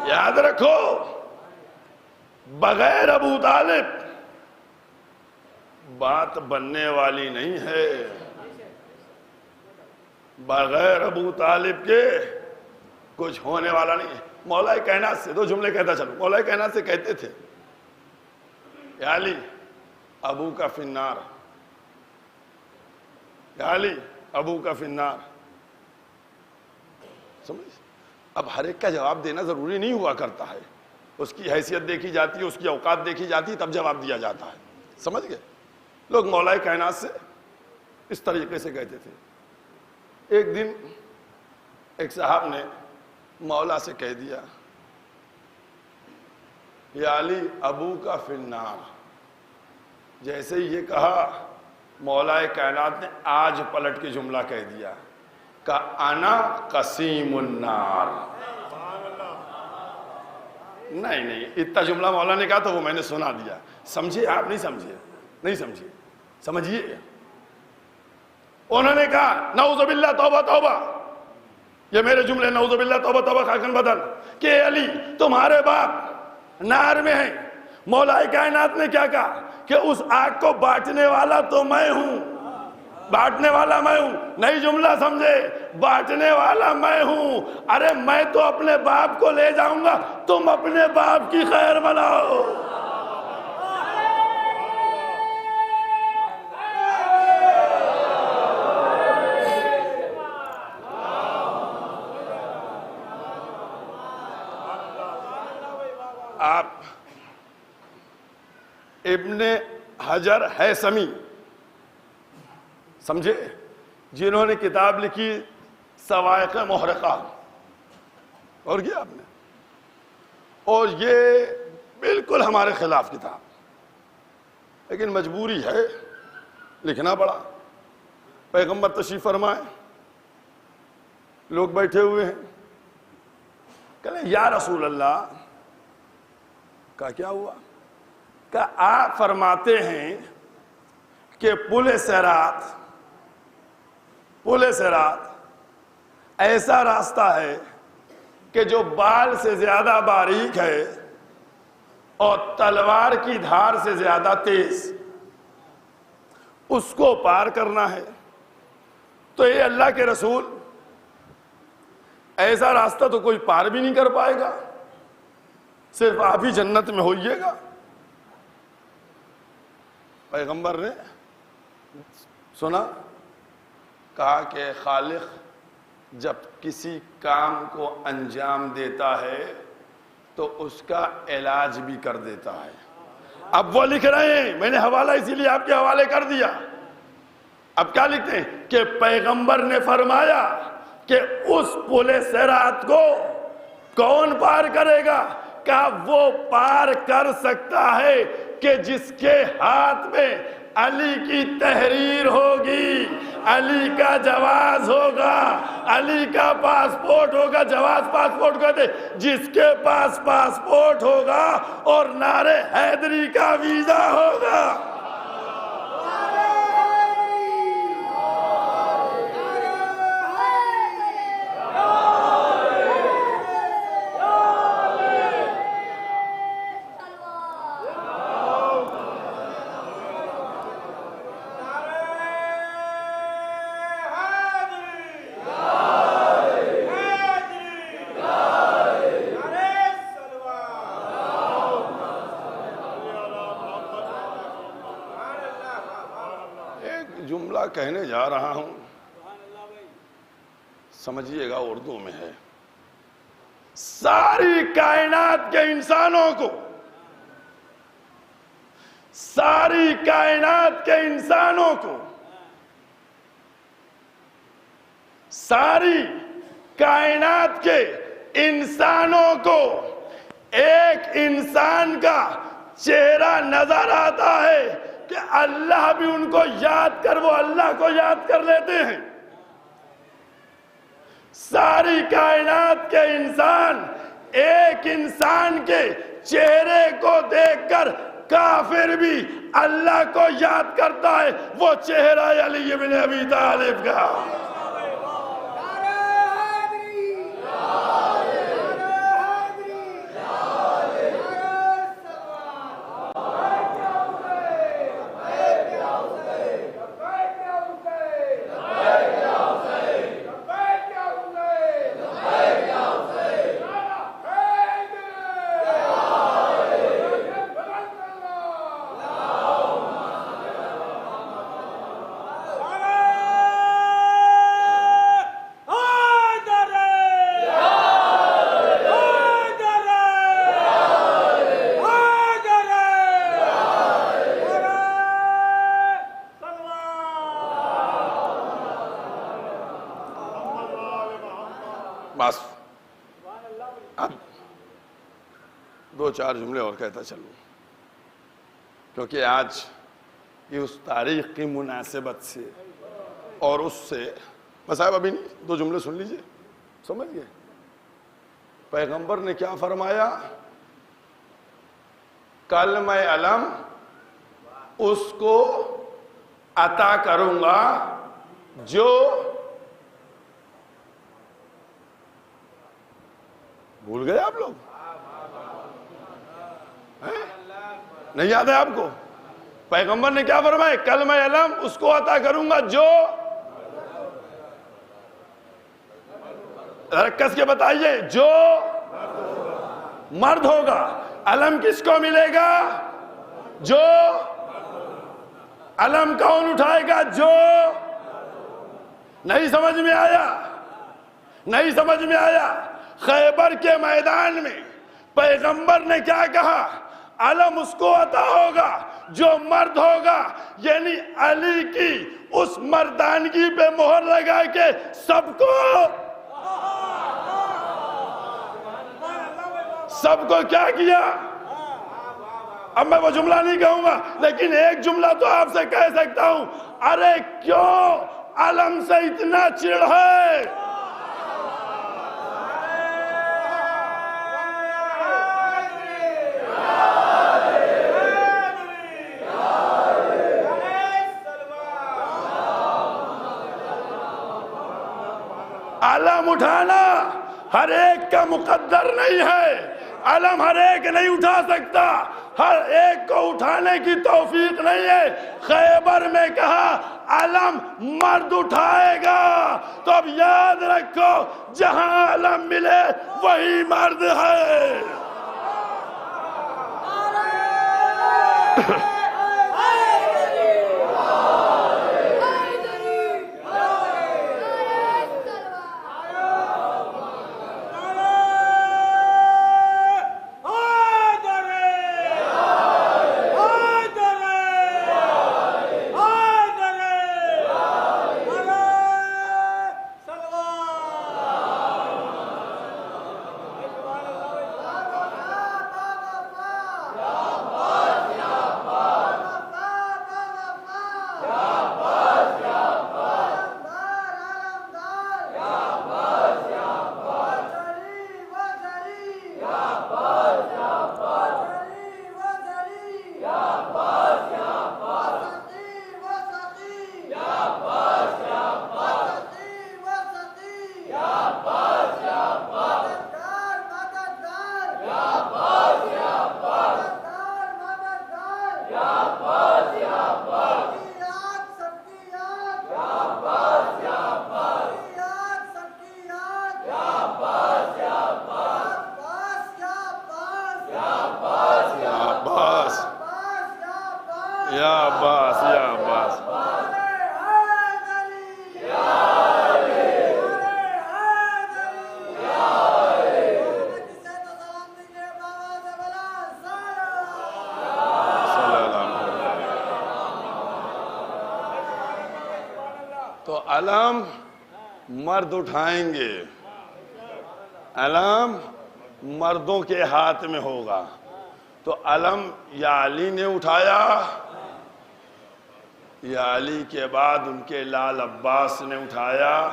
یاد رکھو بغیر ابو طالب بات بننے والی نہیں ہے، بغیر ابو طالب کے کچھ ہونے والا نہیں ہے۔ مولا کائنات سے دو جملے کہتا چلو، مولا کائنات سے کہتے تھے یا علی ابو کا فی النار، یا علی ابو کا فی النار۔ سمجھ؟ اب ہر ایک کا جواب دینا ضروری نہیں ہوا کرتا ہے، اس کی حیثیت دیکھی جاتی ہے، اس کی اوقات دیکھی جاتی ہے، تب جواب دیا جاتا ہے۔ سمجھ گئے؟ لوگ مولا کائنات سے اس طریقے سے کہتے تھے۔ ایک دن ایک صاحب نے مولا سے کہہ دیا یا علی ابو کا فی النار۔ جیسے ہی یہ کہا مولا کائنات نے آج پلٹ کے جملہ کہہ دیا کہ انا قسیم النار۔ نہیں اتنا جملہ مولا نے کہا تو وہ میں نے سنا دیا۔ سمجھے آپ؟ نہیں سمجھے؟ نہیں سمجھے؟ سمجھیے۔ انہوں نے کہا نعوذ باللہ توبہ توبہ، یہ میرے جملے نعوذ باللہ توبہ توبہ خاکن بدن، کہ علی تمہارے باپ نار میں ہیں۔ مولا کائنات نے کیا کہا کہ اس آگ کو بانٹنے والا تو میں ہوں، بانٹنے والا میں ہوں۔ نہیں جملہ سمجھے؟ بانٹنے والا میں ہوں۔ ارے میں تو اپنے باپ کو لے جاؤں گا، تم اپنے باپ کی خیر بناؤ۔ آپ ابن حجر ہیثمی سمجھے، جنہوں نے کتاب لکھی صواعق محرقہ، اور کیا آپ نے، اور یہ بالکل ہمارے خلاف کتاب، لیکن مجبوری ہے لکھنا پڑا۔ پیغمبر تشریف فرمائے، لوگ بیٹھے ہوئے ہیں، کہنے یا رسول اللہ، کہا کیا ہوا؟ کہ آپ فرماتے ہیں کہ پل صراط ایسا راستہ ہے کہ جو بال سے زیادہ باریک ہے اور تلوار کی دھار سے زیادہ تیز، اس کو پار کرنا ہے۔ تو یہ اللہ کے رسول، ایسا راستہ تو کوئی پار بھی نہیں کر پائے گا، صرف آپ ہی جنت میں ہوئیے گا۔ پیغمبر نے سنا، کہا کہ خالق جب کسی کام کو انجام دیتا ہے تو اس کا علاج بھی کر دیتا ہے۔ اب وہ لکھ رہے ہیں، میں نے حوالہ اسی لیے آپ کے حوالے کر دیا۔ اب کیا لکھتے ہیں کہ پیغمبر نے فرمایا کہ اس پل صراط کو کون پار کرے گا؟ کہا وہ پار کر سکتا ہے کہ جس کے ہاتھ میں علی کی تحریر ہوگی، علی کا جواز ہوگا، علی کا پاسپورٹ ہوگا۔ جواز پاسپورٹ کہتے، جس کے پاس پاسپورٹ ہوگا اور نعرے حیدری کا ویزا ہوگا۔ جملہ کہنے جا رہا ہوں، سمجھیے گا، اردو میں ہے۔ ساری کائنات کے انسانوں کو، ساری کائنات کے انسانوں کو، ساری کائنات کے انسانوں کو ایک انسان کا چہرہ نظر آتا ہے کہ اللہ بھی ان کو یاد کر وہ اللہ کو یاد کر لیتے ہیں. ساری کائنات کے انسان ایک انسان کے چہرے کو دیکھ کر کافر بھی اللہ کو یاد کرتا ہے، وہ چہرہ علی بن ابی طالب کا. بس اب دو چار جملے اور کہتا چلوں، کیونکہ آج یہ اس تاریخ کی مناسبت سے اور اس سے بس صاحب ابھی نہیں، دو جملے سن لیجئے، سمجھ گئے؟ پیغمبر نے کیا فرمایا؟ کلمہ علم اس کو عطا کروں گا جو بھول گئے آپ لوگ؟ نہیں یاد ہے آپ کو؟ پیغمبر نے کیا فرمایا؟ کلمہ علم اس کو عطا کروں گا جو رکز کے بتائیے، جو مرد ہوگا. علم کس کو ملے گا؟ جو علم کون اٹھائے گا؟ جو نہیں سمجھ میں آیا؟ نہیں سمجھ میں آیا؟ خیبر کے میدان میں پیغمبر نے کیا کہا؟ علم اس کو عطا ہوگا جو مرد ہوگا، یعنی علی کی اس مردانگی پہ مہر لگا کے سب کو کیا کیا؟ اب میں وہ جملہ نہیں کہوں گا، لیکن ایک جملہ تو آپ سے کہہ سکتا ہوں، ارے کیوں علم سے اتنا چڑ ہے؟ علم اٹھانا ہر ایک کا مقدر نہیں ہے، علم ہر ایک نہیں اٹھا سکتا، ہر ایک کو اٹھانے کی توفیق نہیں ہے. خیبر میں کہا علم مرد اٹھائے گا، تو اب یاد رکھو جہاں علم ملے وہی مرد ہے. تو علم مرد اٹھائیں گے، علم مردوں کے ہاتھ میں ہوگا، تو علم یا علی نے اٹھایا یا علی کے بعد ان کے لال عباس نے اٹھایا،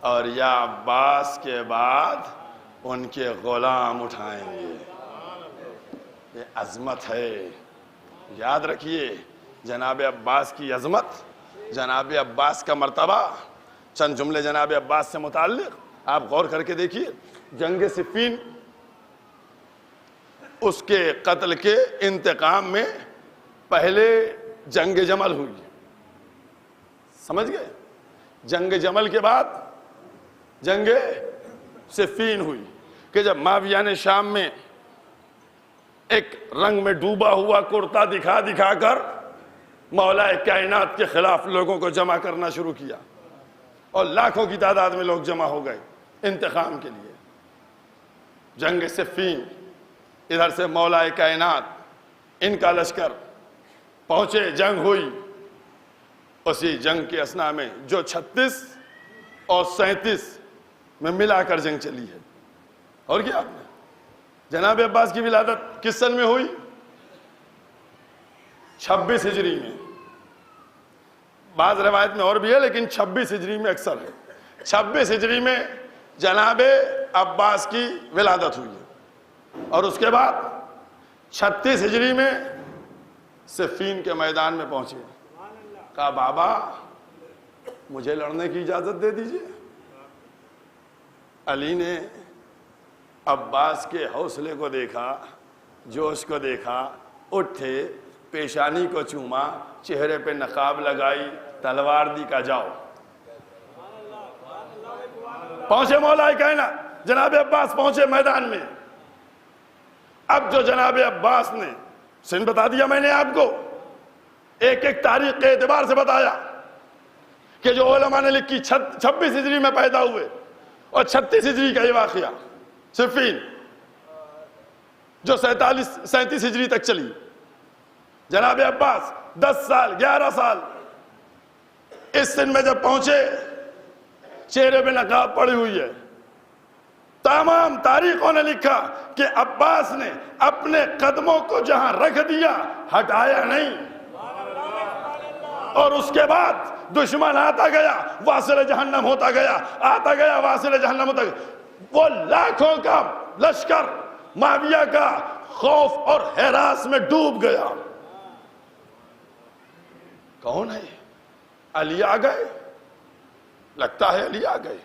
اور یا عباس کے بعد ان کے غلام اٹھائیں گے۔ یہ عظمت ہے، یاد رکھیے جناب عباس کی عظمت، جناب عباس کا مرتبہ۔ چند جملے جناب عباس سے متعلق آپ غور کر کے دیکھیے۔ جنگ صفین، اس کے قتل کے انتقام میں پہلے جنگ جمل ہوئی، سمجھ گئے؟ جنگ جمل کے بعد جنگ صفین ہوئی، کہ جب معاویہ نے شام میں ایک رنگ میں ڈوبا ہوا کرتا دکھا دکھا کر مولا کائنات کے خلاف لوگوں کو جمع کرنا شروع کیا، اور لاکھوں کی تعداد میں لوگ جمع ہو گئے انتقام کے لیے۔ جنگ صفین، ادھر سے مولا کائنات ان کا لشکر پہنچے، جنگ ہوئی۔ اسی جنگ کے اثناء میں جو 36 اور 37 میں ملا کر جنگ چلی ہے۔ اور کیا آپ نے جناب عباس کی ولادت کس سن میں ہوئی؟ 26 ہجری میں، بعض روایت میں اور بھی ہے لیکن 26 ہجری میں اکثر ہے۔ 26 ہجری میں جناب عباس کی ولادت ہوئی ہے، اور اس کے بعد 36 ہجری میں صفین کے میدان میں پہنچے، کہا بابا مجھے لڑنے کی اجازت دے دیجئے۔ علی نے عباس کے حوصلے کو دیکھا، جوش کو دیکھا، اٹھے، پیشانی کو چوما، چہرے پہ نقاب لگائی، تلوار دی، کا جاؤ۔ پہنچے مولا کائنات، جناب عباس پہنچے میدان میں۔ اب جو جناب عباس نے سن بتا دیا میں نے آپ کو، ایک ایک تاریخ کے اعتبار سے بتایا کہ جو علماء نے لکھی 26 ہجری میں پیدا ہوئے، اور 36 ہجری کا یہ واقعہ صفین جو 37 ہجری تک چلی۔ جناب عباس 10 سال 11 سال اس سن میں جب پہنچے، چہرے پہ نقاب پڑی ہوئی ہے۔ تمام تاریخوں نے لکھا کہ عباس نے اپنے قدموں کو جہاں رکھ دیا ہٹایا نہیں، اور اس کے بعد دشمن آتا گیا واصل جہنم ہوتا گیا، آتا گیا واصل جہنم ہوتا گیا۔ وہ لاکھوں کا لشکر معاویہ کا خوف اور ہراس میں ڈوب گیا۔ کون ہے؟ علی آ گئے؟ لگتا ہے علی آ گئے،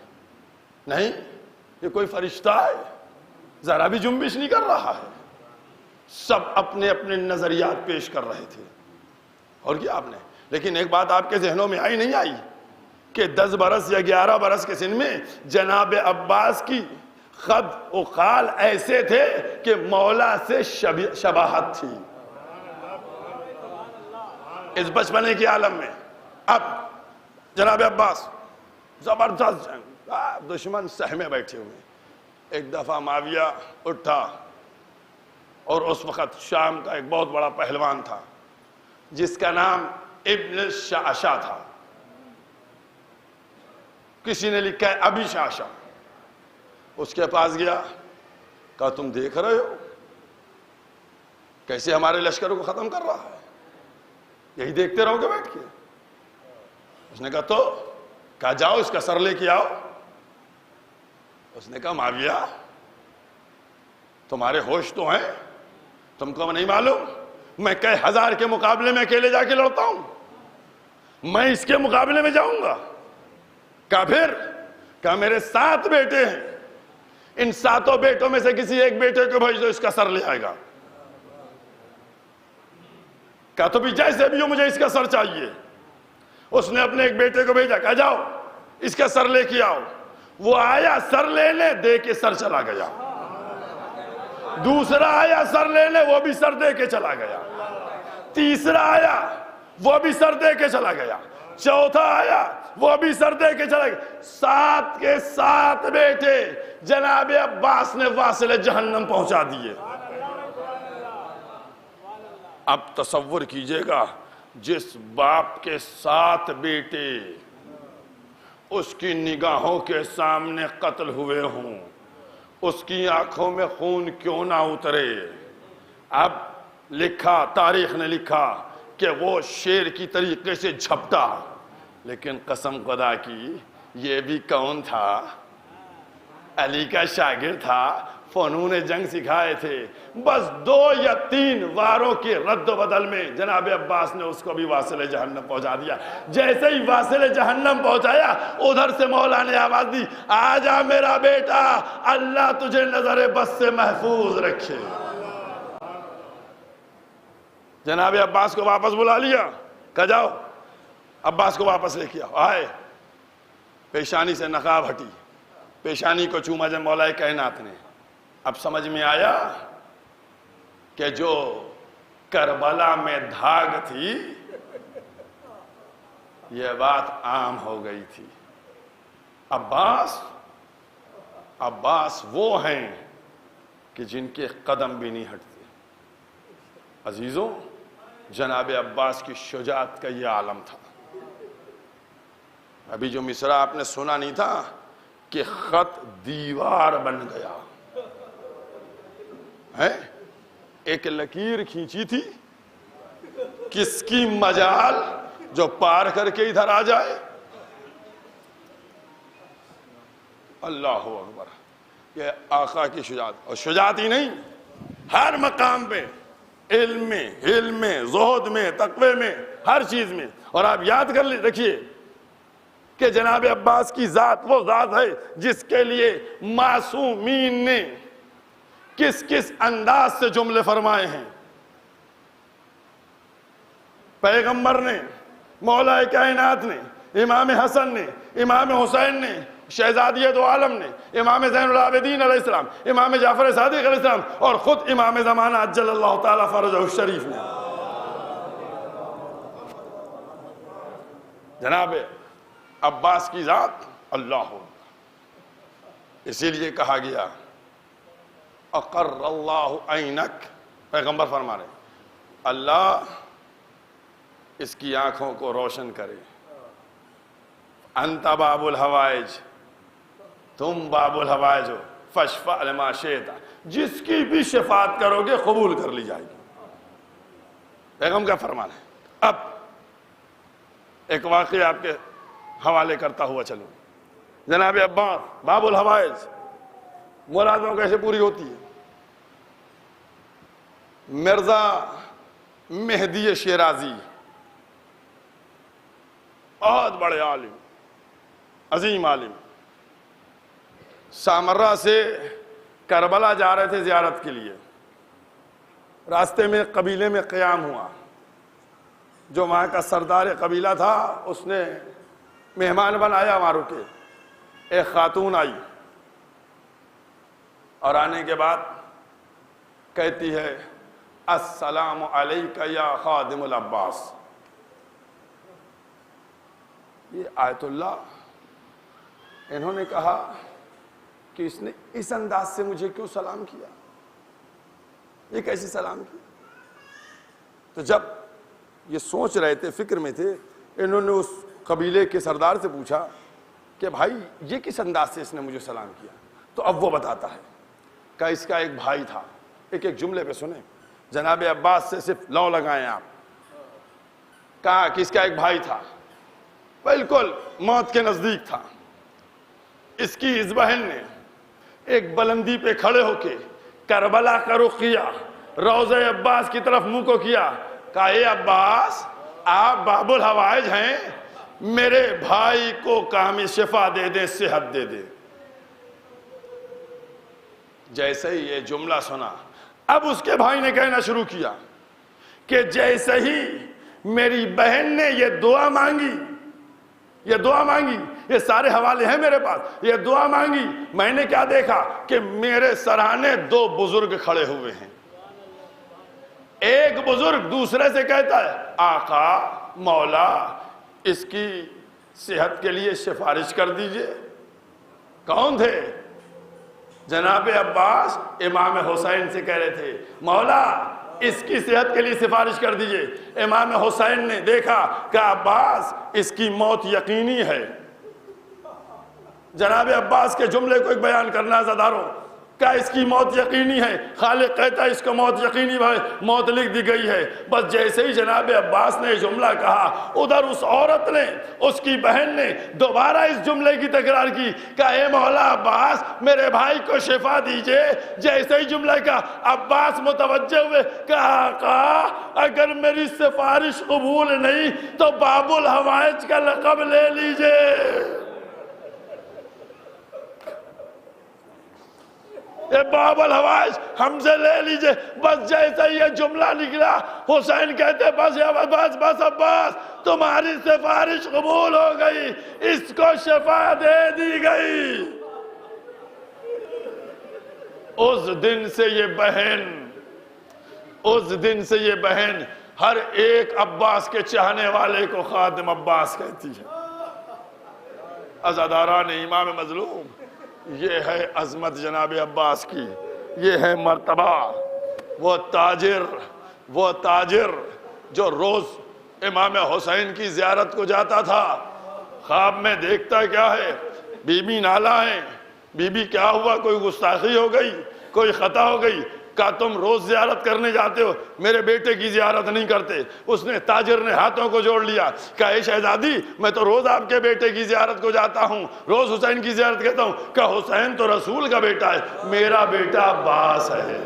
نہیں، یہ کوئی فرشتہ ہے، ذرا بھی جنبش نہیں کر رہا ہے۔ سب اپنے اپنے نظریات پیش کر رہے تھے۔ اور کیا آپ نے، لیکن ایک بات آپ کے ذہنوں میں آئی نہیں آئی کہ 10 برس یا 11 برس کے سن میں جناب عباس کی خد و خال ایسے تھے کہ مولا سے شباہت تھی اس بچپنے کے عالم میں۔ اب جناب عباس زبردست جنگ، دشمن سہمے بیٹھے ہوئے۔ ایک دفعہ معاویہ اٹھا، اور اس وقت شام کا ایک بہت بڑا پہلوان تھا جس کا نام ابن شعشع تھا، کسی نے لکھا ہے ابی شعشع۔ اس کے پاس گیا، کہا تم دیکھ رہے ہو کیسے ہمارے لشکروں کو ختم کر رہا ہے، یہی دیکھتے رہو گے بیٹھ کے؟ اس نے کہا جاؤ اس کا سر لے کے آؤ۔ اس نے کہا معاویہ تمہارے ہوش تو ہیں، تم کو نہیں معلوم میں کئی ہزار کے مقابلے میں اکیلے جا کے لڑتا ہوں، میں اس کے مقابلے میں جاؤں گا؟ کہا پھر؟ کہا میرے 7 بیٹے ہیں، ان 7 بیٹوں میں سے کسی ایک بیٹے کو بھیج دو، اس کا سر لے آئے گا۔ کہا تو بھی جیسے بھی ہو مجھے اس کا سر چاہیے۔ اس نے اپنے ایک بیٹے کو بھیجا، کہا جاؤ اس کا سر لے کے آؤ۔ وہ آیا سر لینے، دے کے سر چلا گیا۔ دوسرا آیا سر لینے، وہ بھی سر دے کے چلا گیا۔ تیسرا آیا، وہ بھی سر دے کے چلا گیا۔ چوتھا آیا، وہ بھی سر دے کے چلا گیا۔ 7 کے 7 بیٹے جناب عباس نے واصل جہنم پہنچا دیے۔ اب تصور کیجئے گا، جس باپ کے 7 بیٹے اس کی نگاہوں کے سامنے قتل ہوئے ہوں، اس کی آنکھوں میں خون کیوں نہ اترے۔ اب لکھا، تاریخ نے لکھا کہ وہ شیر کی طریقے سے جھپٹا، لیکن قسم خدا کی یہ بھی کون تھا؟ علی کا شاگرد تھا، فنون جنگ سکھائے تھے۔ بس 2 یا 3 واروں کے رد و بدل میں جناب عباس نے اس کو بھی واصل جہنم پہنچا دیا۔ جیسے ہی واصل جہنم پہنچایا، ادھر سے مولا نے آواز دی، آجا میرا بیٹا، اللہ تجھے نظر بس سے محفوظ رکھے۔ جناب عباس کو واپس بلا لیا، کہا جاؤ عباس کو واپس لے کے آؤ۔ آئے، پیشانی سے نقاب ہٹی، پیشانی کو چوما جب مولا کائنات نے۔ اب سمجھ میں آیا کہ جو کربلا میں دھاگ تھی، یہ بات عام ہو گئی تھی۔ عباس وہ ہیں کہ جن کے قدم بھی نہیں ہٹتے۔ عزیزوں، جناب عباس کی شجاعت کا یہ عالم تھا۔ ابھی جو مصرع آپ نے سنا نہیں تھا کہ خط دیوار بن گیا ہے، ایک لکیر کھینچی تھی، کس کی مجال جو پار کر کے ادھر آ جائے۔ اللہ اکبر، یہ آقا کی شجاعت، اور شجاعت ہی نہیں، ہر مقام پہ، علم میں، زہد میں، تقوی میں، ہر چیز میں۔ اور آپ یاد کر رکھیے کہ جناب عباس کی ذات وہ ذات ہے جس کے لیے معصومین نے کس کس انداز سے جملے فرمائے ہیں۔ پیغمبر نے، مولا کائنات نے، امام حسن نے، امام حسین نے، شہزادی دو عالم نے، امام زین العابدین علیہ السلام، امام جعفر صادق علیہ السلام، اور خود امام زمانہ عجل اللہ تعالی فرجہ الشریف نے۔ جناب عباس کی ذات اللہ ہو، اسی لیے کہا گیا اقر اللہ عینک، پیغمبر فرما رہے اللہ اس کی آنکھوں کو روشن کرے۔ انت باب الحوائج، تم باب الحوائج ہو، فاشفع لما شئت، جس کی بھی شفاعت کرو گے قبول کر لی جائے گی۔ پیغمبر کا فرمان ہے۔ اب ایک واقعہ آپ کے حوالے کرتا ہوا چلوں۔ جناب عباس، باب الحوائج، مرادوں کیسے پوری ہوتی ہے؟ مرزا مہدی شیرازی، بہت بڑے عالم، عظیم عالم، سامرہ سے کربلا جا رہے تھے زیارت کے لیے۔ راستے میں قبیلے میں قیام ہوا، جو وہاں کا سردار قبیلہ تھا اس نے مہمان بنایا وہاں رکے۔ ایک خاتون آئی اور آنے کے بعد کہتی ہے السلام علیکہ یا خادم العباس۔ یہ آیت اللہ، انہوں نے کہا کہ اس نے اس انداز سے مجھے کیوں سلام کیا، یہ کیسے سلام کیا؟ تو جب یہ سوچ رہے تھے، فکر میں تھے، انہوں نے اس قبیلے کے سردار سے پوچھا کہ بھائی یہ کس انداز سے اس نے مجھے سلام کیا؟ تو اب وہ بتاتا ہے کہ اس کا ایک بھائی تھا۔ ایک جملے پہ سنیں، جناب عباس سے صرف لو لگائیں آپ۔ کہا کہ اس کا ایک بھائی تھا، بالکل موت کے نزدیک تھا۔ اس کی اس بہن نے ایک بلندی پہ کھڑے ہو کے کربلا کا رخ کیا، روضہ عباس کی طرف منہ کو کیا، کہا اے عباس، آپ باب الحوائج ہیں، میرے بھائی کو کامل شفا دے دیں، صحت دے دیں۔ جیسے ہی یہ جملہ سنا، اب اس کے بھائی نے کہنا شروع کیا کہ جیسے ہی میری بہن نے یہ دعا مانگی، یہ سارے حوالے ہیں میرے پاس، یہ دعا مانگی، میں نے کیا دیکھا کہ میرے سرانے 2 بزرگ کھڑے ہوئے ہیں۔ ایک بزرگ دوسرے سے کہتا ہے آقا، مولا، اس کی صحت کے لیے سفارش کر دیجئے۔ کون تھے؟ جناب عباس امام حسین سے کہہ رہے تھے مولا اس کی صحت کے لیے سفارش کر دیجئے۔ امام حسین نے دیکھا کہ عباس اس کی موت یقینی ہے، جناب عباس کے جملے کو ایک بیان کرنا عزاداروں، کیا اس کی موت یقینی ہے؟ خالق کہتا ہے اس کو موت یقینی ہے، موت لکھ دی گئی ہے۔ بس جیسے ہی جناب عباس نے یہ جملہ کہا، ادھر اس عورت نے، اس کی بہن نے دوبارہ اس جملے کی تکرار کی، کہا اے مولا عباس میرے بھائی کو شفا دیجئے۔ جیسے ہی جملہ کا عباس متوجہ ہوئے، کہا آقا اگر میری سفارش قبول نہیں تو باب الحوائج کا لقب لے لیجئے۔ اے باب الحوائج ہم سے لے لیجئے۔ بس جیسے یہ جملہ نکلا، حسین کہتے بس بس عباس تمہاری سفارش قبول ہو گئی، اس کو شفا دے دی گئی۔ اس دن سے یہ بہن ہر ایک عباس کے چاہنے والے کو خادم عباس کہتی ہے۔ عزاداران امام مظلوم، یہ ہے عظمت جناب عباس کی، یہ ہے مرتبہ۔ وہ تاجر جو روز امام حسین کی زیارت کو جاتا تھا، خواب میں دیکھتا کیا ہے؟ بی بی نالا ہے، بی بی کیا ہوا؟ کوئی گستاخی ہو گئی، کوئی خطا ہو گئی؟ کہا تم روز زیارت کرنے جاتے ہو، میرے بیٹے کی زیارت نہیں کرتے۔ تاجر نے ہاتھوں کو جوڑ لیا، کہا اے شہزادی میں تو روز آپ کے بیٹے کی زیارت کو جاتا ہوں، روز حسین کی زیارت کرتا ہوں۔ کہا حسین تو رسول کا بیٹا ہے، میرا بیٹا عباس ہے۔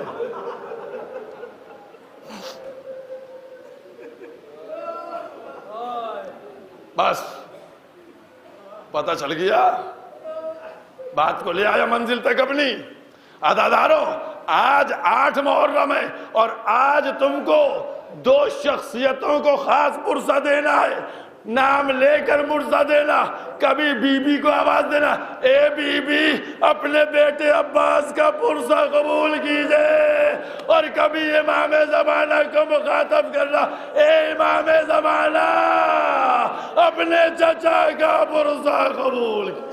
بس پتہ چل گیا، بات کو لے آیا منزل تک اپنی۔ عزاداروں آج 8 محرم ہے اور آج تم کو 2 شخصیتوں کو خاص پرسہ دینا ہے، نام لے کر مرزہ دینا۔ کبھی بی بی کو آواز دینا، اے بی بی اپنے بیٹے عباس کا پرسہ قبول کیجئے، اور کبھی امام زمانہ کو مخاطب کرنا، اے امام زمانہ اپنے چچا کا پرسہ قبول کیجئے۔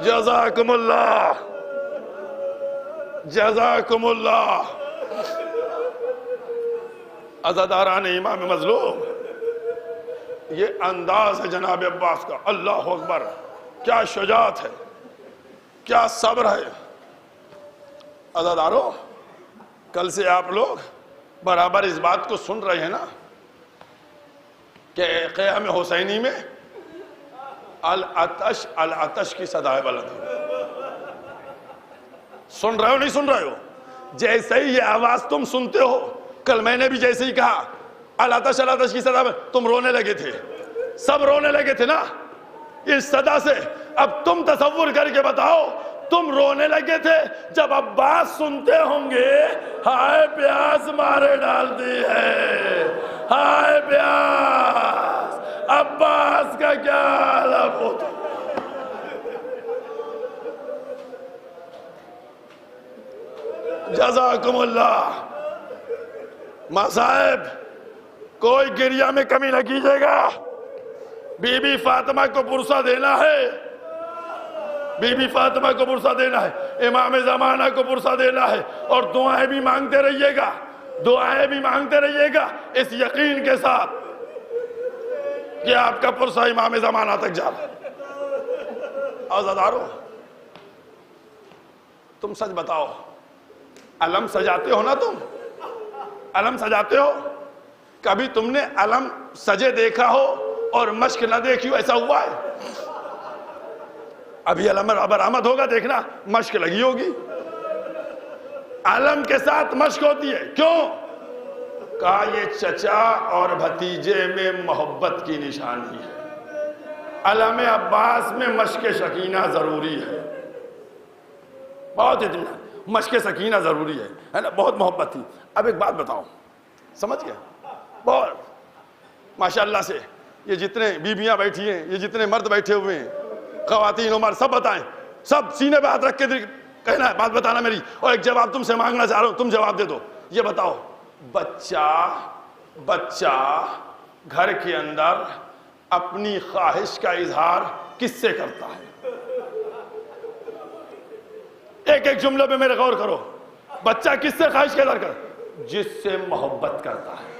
جزاکم اللہ، جزاکم اللہ۔ عزاداران امام مظلوم، یہ انداز ہے جناب عباس کا، اللہ اکبر، کیا شجاعت ہے، کیا صبر ہے۔ عزاداروں کل سے آپ لوگ برابر اس بات کو سن رہے ہیں نا کہ قیام حسینی میں العطش العطش کی صدائے بلند ہے۔ سن رہے ہو نہیں سن رہے ہو؟ جیسے ہی یہ آواز تم سنتے ہو، کل میں نے بھی جیسے ہی کہا العطش العطش کی صدا میں تم رونے لگے تھے، سب رونے لگے تھے نا اس صدا سے۔ اب تم تصور کر کے بتاؤ، تم رونے لگے تھے جب عباس سنتے ہوں گے ہائے پیاس مارے ڈالتی ہے، ہائے پیاس عباس کا کیا حالت ہوتا۔ جزاکم اللہ۔ ماں صاحب کوئی گریہ میں کمی نہ کیجیے گا، بی بی فاطمہ کو پرسہ دینا ہے، بی بی فاطمہ کو پرسہ دینا ہے، امام زمانہ کو پرسہ دینا ہے، اور دعائیں بھی مانگتے رہیے گا، دعائیں بھی مانگتے رہیے گا اس یقین کے ساتھ کہ آپ کا پرسہ امام زمانہ تک جا رہا ہے۔ عزادارو تم سچ بتاؤ، علم سجاتے ہو نا؟ تم علم سجاتے ہو؟ کبھی تم نے علم سجے دیکھا ہو اور مشق نہ دیکھی ہو؟ ایسا ہوا ہے؟ ابھی علم برآمد ہوگا، دیکھنا مشق لگی ہوگی، علم کے ساتھ مشق ہوتی ہے۔ کیوں؟ کہا یہ چچا اور بھتیجے میں محبت کی نشانی ہے، علم عباس میں مشق سکینہ ضروری ہے، بہت اطمینان، مشق سکینہ ضروری ہے نا، بہت محبت تھی۔ اب ایک بات بتاؤ، سمجھ گیا؟ بہت ماشاءاللہ سے یہ جتنے بیویاں بیٹھی ہیں، یہ جتنے مرد بیٹھے ہوئے ہیں، خواتین عمر، سب بتائیں، سب سینے پہ ہاتھ رکھ کے کہنا ہے، بات بتانا میری، اور ایک جواب تم سے مانگنا چاہ رہا ہوں، تم جواب دے دو۔ یہ بتاؤ، بچہ گھر کے اندر اپنی خواہش کا اظہار کس سے کرتا ہے؟ ایک ایک جملے پہ میرے غور کرو۔ بچہ کس سے خواہش کا اظہار کرتا ہے؟ جس سے محبت کرتا ہے۔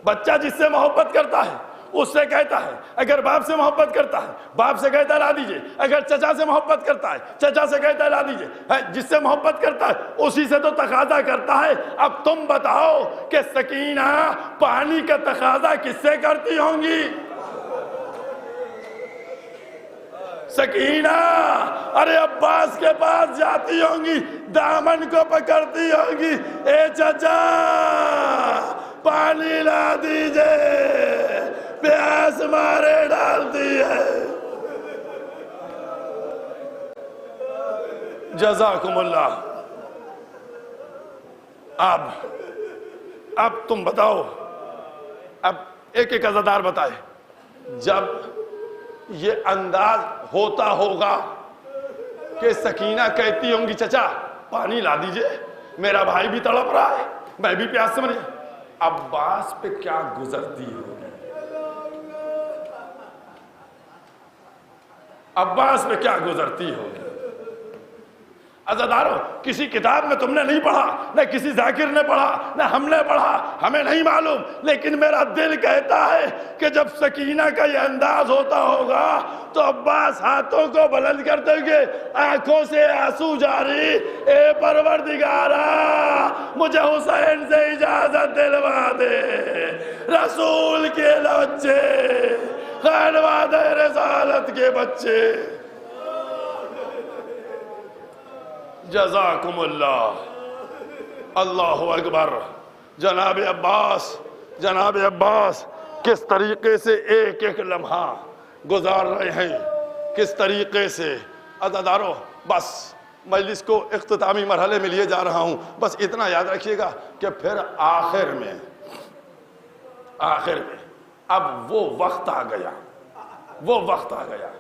بچہ جس سے محبت کرتا ہے اس سے کہتا ہے اگر باپ سے محبت کرتا ہے باپ سے کہتا ہے لا دیجئے، اگر چچا سے محبت کرتا ہے چچا سے کہتا ہے لا دیجئے، جس سے محبت کرتا ہے اسی سے تو تقاضا کرتا ہے۔ اب تم بتاؤ کہ سکینہ پانی کا تقاضا کس سے کرتی ہوں گی؟ سکینہ ارے عباس کے پاس جاتی ہوں گی، دامن کو پکڑتی ہوں گی، اے چچا پانی لا دیجئے، پیاس مارے ڈالتی ہے۔ جزاکم اللہ۔ اب تم بتاؤ، اب ایک ایک عزادار بتائے، جب یہ انداز ہوتا ہوگا کہ سکینہ کہتی ہوں گی چچا پانی لا دیجئے، میرا بھائی بھی تڑپ رہا ہے، میں بھی پیاس سے مر جائے، عباس پہ کیا گزرتی ہوگی؟ عباس پہ کیا گزرتی ہوگی؟ عزادارو، کسی کتاب میں تم نے نہیں پڑھا، نہ کسی ذاکر نے پڑھا، نہ ہم نے پڑھا، ہمیں نہیں معلوم، لیکن میرا دل کہتا ہے کہ جب سکینہ کا یہ انداز ہوتا ہوگا تو عباس ہاتھوں کو بلند کرتے ہوئے آنکھوں سے آنسو جاری، اے پروردگارا مجھے حسین سے اجازت دلوا دے، رسول کے بچے، خانوادہ رسالت کے بچے۔ جزاکم اللہ۔ اللہ اکبر۔ جناب عباس کس طریقے سے ایک ایک لمحہ گزار رہے ہیں، کس طریقے سے۔ عزادارو بس مجلس کو اختتامی مرحلے میں لیے جا رہا ہوں، بس اتنا یاد رکھیے گا کہ پھر آخر میں اب وہ وقت آ گیا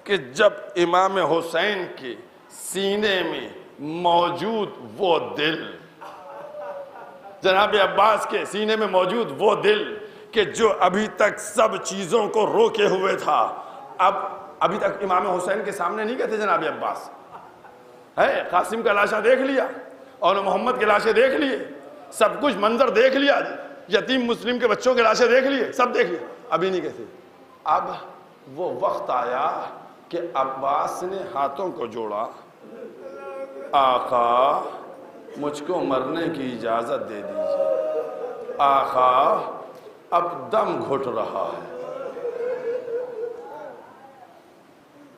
کہ جب امام حسین کے سینے میں موجود وہ دل، جناب عباس کے سینے میں موجود وہ دل کہ جو ابھی تک سب چیزوں کو روکے ہوئے تھا، ابھی تک امام حسین کے سامنے نہیں گئے تھے جناب عباس، ہے قاسم کا لاشا دیکھ لیا اور محمد کے لاشے دیکھ لیے، سب کچھ منظر دیکھ لیا، یتیم مسلم کے بچوں کے لاشے دیکھ لیے، سب دیکھ لیا، ابھی نہیں گئے تھے۔ اب وہ وقت آیا کہ عباس نے ہاتھوں کو جوڑا، آقا مجھ کو مرنے کی اجازت دے دیجیے، آقا اب دم گھٹ رہا ہے۔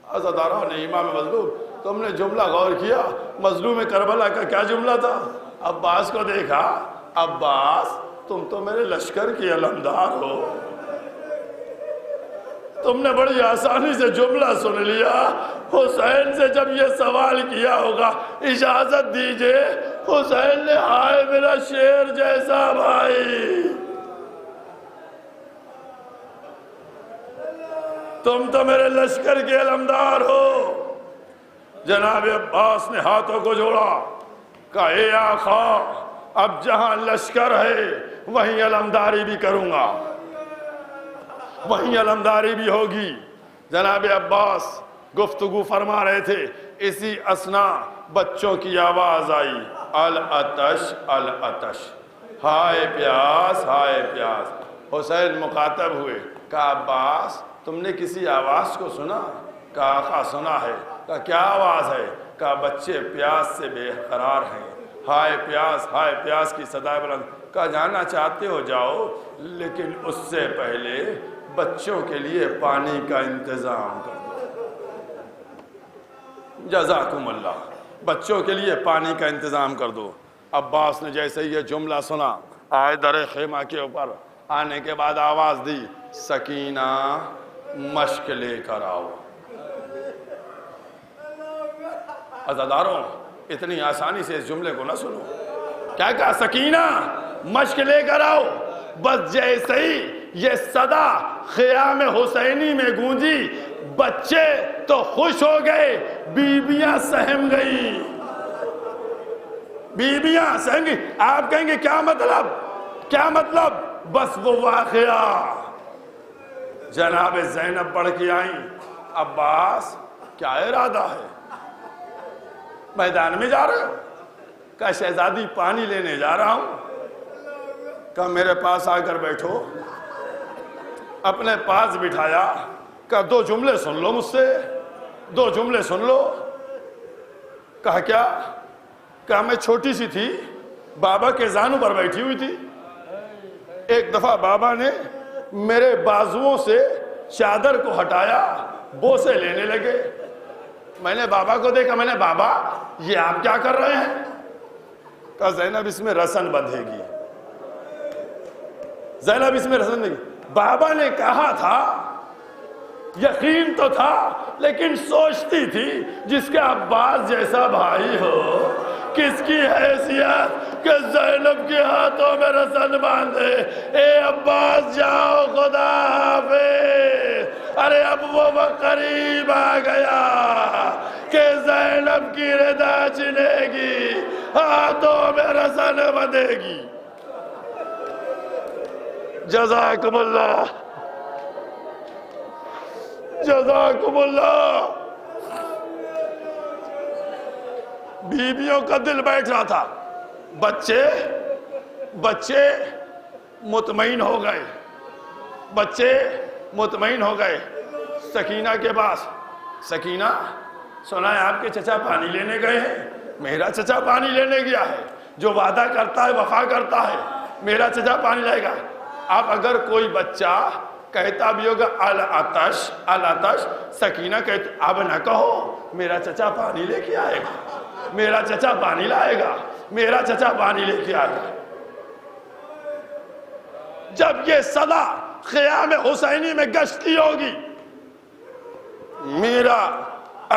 عزاداروں نے امام مظلوم، تم نے جملہ غور کیا، مظلوم کربلا کا کیا جملہ تھا؟ عباس کو دیکھا، عباس تم تو میرے لشکر کی علمدار ہو، تم نے بڑی آسانی سے جملہ سن لیا۔ حسین سے جب یہ سوال کیا ہوگا اجازت دیجئے، حسین نے ہائے میرا شیر جیسا بھائی، تم تو میرے لشکر کے علمدار ہو۔ جناب عباس نے ہاتھوں کو جوڑا، کہا اے آقا اب جہاں لشکر ہے وہیں علمداری بھی کروں گا، وہیں علمداری بھی ہوگی۔ جناب عباس گفتگو فرما رہے تھے، اسی اثنا بچوں کی آواز آئی، العطش العطش، ہائے پیاس ہائے پیاس۔ حسین مخاطب ہوئے، کہا عباس تم نے کسی آواز کو سنا؟ کہا آقا سنا ہے۔ کہا کیا آواز ہے؟ کہا بچے پیاس سے بے قرار ہیں، ہائے پیاس کی صدائے بلند۔ کہا جانا چاہتے ہو جاؤ، لیکن اس سے پہلے بچوں کے لیے پانی کا انتظام کر دو۔ جزاکم اللہ، بچوں کے لیے پانی کا انتظام کر دو۔ عباس نے جیسے یہ جملہ سنا، آئے در خیمہ کے اوپر، آنے کے بعد آواز دی، سکینہ مشک لے کر آؤ۔ عزاداروں اتنی آسانی سے اس جملے کو نہ سنو، کیا کہا؟ سکینہ مشک لے کر آؤ۔ بس جیسے ہی یہ صدا خیام حسینی میں گونجی، بچے تو خوش ہو گئے، بیویاں سہم گئی، بیویاں سہم گئی۔ آپ کہیں گے کیا مطلب؟ بس وہ واقعہ جناب زینب پڑھ کے آئیں، عباس کیا ارادہ ہے؟ میدان میں جا رہے ہو؟ کہا شہزادی پانی لینے جا رہا ہوں۔ کہا میرے پاس آ کر بیٹھو۔ اپنے پاس بٹھایا، کہا 2 جملے سن لو مجھ سے، 2 جملے سن لو۔ کہا کیا؟ کہا میں چھوٹی سی تھی، بابا کے زانوں پر بیٹھی ہوئی تھی، ایک دفعہ بابا نے میرے بازوؤں سے چادر کو ہٹایا، بوسے لینے لگے۔ میں نے بابا کو دیکھا، میں نے بابا یہ آپ کیا کر رہے ہیں؟ کہا زینب اس میں رسن بندھے گی، زینب اس میں رسن بندھے گی۔ بابا نے کہا تھا، یقین تو تھا لیکن سوچتی تھی جس کے عباس جیسا بھائی ہو، کس کی حیثیت کہ زینب کے ہاتھوں میں رسن باندھے۔ اے عباس جاؤ، خدا حافظ۔ ارے اب وہ وقت قریب آ گیا کہ زینب کی رضا چنے گی، ہاتھوں میں رسن بندھے گی۔ جزاکم اللہ، جزاکم اللہ۔ بیویوں کا دل بیٹھ رہا تھا، بچے مطمئن ہو گئے، بچے مطمئن ہو گئے۔ سکینہ کے پاس، سکینہ سنا ہے آپ کے چچا پانی لینے گئے ہیں؟ میرا چچا پانی لینے گیا ہے، جو وعدہ کرتا ہے وفا کرتا ہے، میرا چچا پانی لائے گا۔ اب اگر کوئی بچہ کہتا بھی ہوگا العطش العطش، سکینہ کہتی اب نہ کہو، میرا چچا پانی لے کے آئے گا، میرا چچا پانی لائے گا، میرا چچا پانی لے کے آئے گا۔ جب یہ صدا خیام حسینی میں گشتی ہوگی، میرا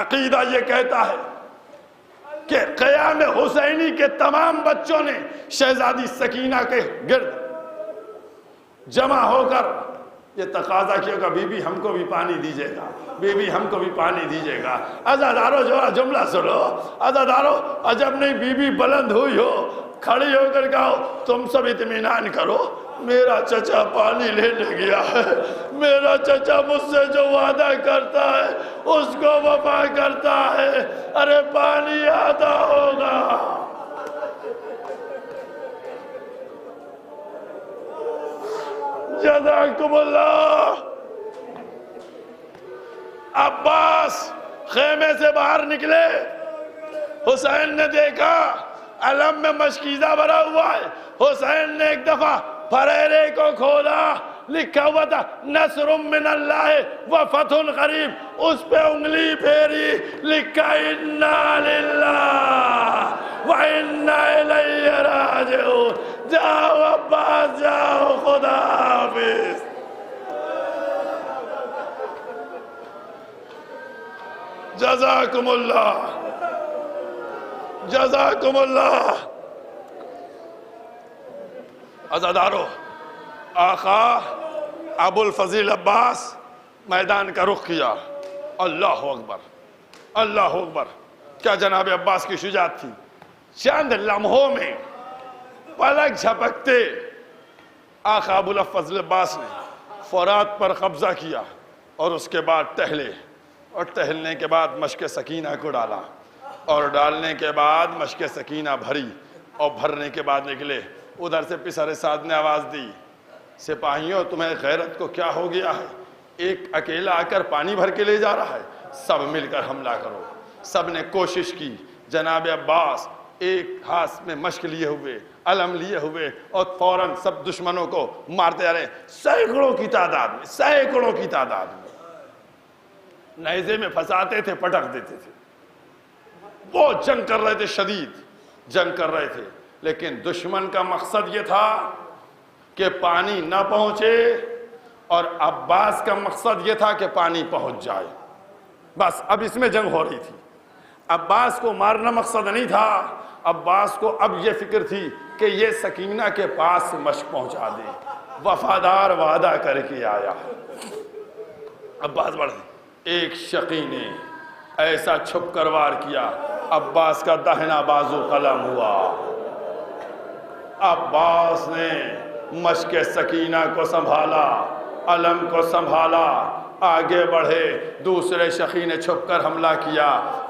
عقیدہ یہ کہتا ہے کہ قیام حسینی کے تمام بچوں نے شہزادی سکینہ کے گرد جمع ہو کر یہ تقاضا کیا کہ بی بی ہم کو بھی پانی دیجئے گا، بی بی ہم کو بھی پانی دیجئے گا۔ عزادارو جو جملہ سنو، عزادارو عجب نہیں بی بی بلند ہوئی ہو، کھڑی ہو کر کہو تم سب اطمینان کرو، میرا چچا پانی لینے گیا ہے، میرا چچا مجھ سے جو وعدہ کرتا ہے اس کو وفا کرتا ہے، ارے پانی آتا ہوگا۔ جزاکم اللہ۔ عباس خیمے سے باہر نکلے، حسین نے دیکھا علم میں مشکیزہ بھرا ہوا ہے۔ حسین نے ایک دفعہ پھریرے کو کھولا، لکھا ہوا تھا نصر من اللہ و فتح قریب، اس پہ انگلی پھیری، لکھا انا للہ و انا الیہ راجعون۔ جاؤ عباس جاؤ، خدا حافظ۔ جزاکم اللہ، جزاکم اللہ۔ عزادارو، آقا ابو الفضیل عباس میدان کا رخ کیا۔ اللہ اکبر، اللہ اکبر، کیا جناب عباس کی شجاعت تھی۔ چند لمحوں میں پلک جھپکتے آقا ابو الفضل عباس نے فرات پر قبضہ کیا اور اس کے بعد ٹہلے، اور ٹہلنے کے بعد مشک سکینہ کو ڈالا، اور ڈالنے کے بعد مشک سکینہ بھری، اور بھرنے کے بعد نکلے۔ ادھر سے پسر سعد نے آواز دی، سپاہیوں تمہیں غیرت کو کیا ہو گیا ہے؟ ایک اکیلا آ کر پانی بھر کے لے جا رہا ہے، سب مل کر حملہ کرو۔ سب نے کوشش کی، جناب عباس ایک ہاتھ میں مشک لیے ہوئے، علم لیے ہوئے، اور فوراً سب دشمنوں کو مارتے آ رہے ہیں، سینکڑوں کی تعداد میں، سینکڑوں کی تعداد میں۔ نیزے میں پھنساتے تھے، پٹک دیتے تھے۔ وہ جنگ کر رہے تھے، شدید جنگ کر رہے تھے، لیکن دشمن کا مقصد یہ تھا کہ پانی نہ پہنچے، اور عباس کا مقصد یہ تھا کہ پانی پہنچ جائے۔ بس اب اس میں جنگ ہو رہی تھی۔ عباس کو مارنا مقصد نہیں تھا، عباس کو اب یہ فکر تھی کہ یہ سکینہ کے پاس مشک پہنچا دے، وفادار وعدہ کر کے آیا۔ عباس بڑھ ایک شقی نے ایسا چھپ کر وار کیا، عباس کا داہنا بازو قلم ہوا۔ عباس نے مشک سکینہ کو سنبھالا، علم کو سنبھالا، آگے بڑھے، دوسرے شقی نے چھپ کر حملہ کیا،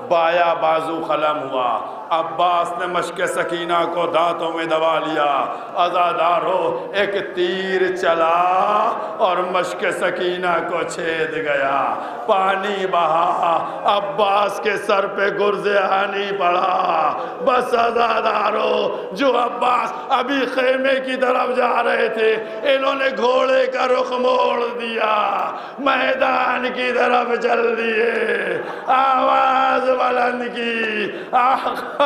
بایا بازو قلم ہوا، عباس نے مشک سکینہ کو دانتوں میں دبا لیا، عزادارو ایک تیر چلا اور مشک سکینہ کو چھید گیا، پانی بہا، عباس کے سر پہ گرز آنی پڑا، بس عزادارو جو عباس ابھی خیمے کی طرف جا رہے تھے انہوں نے گھوڑے کا رخ موڑ دیا، میدان کی طرف چل دیے، آواز بلند کی، آقا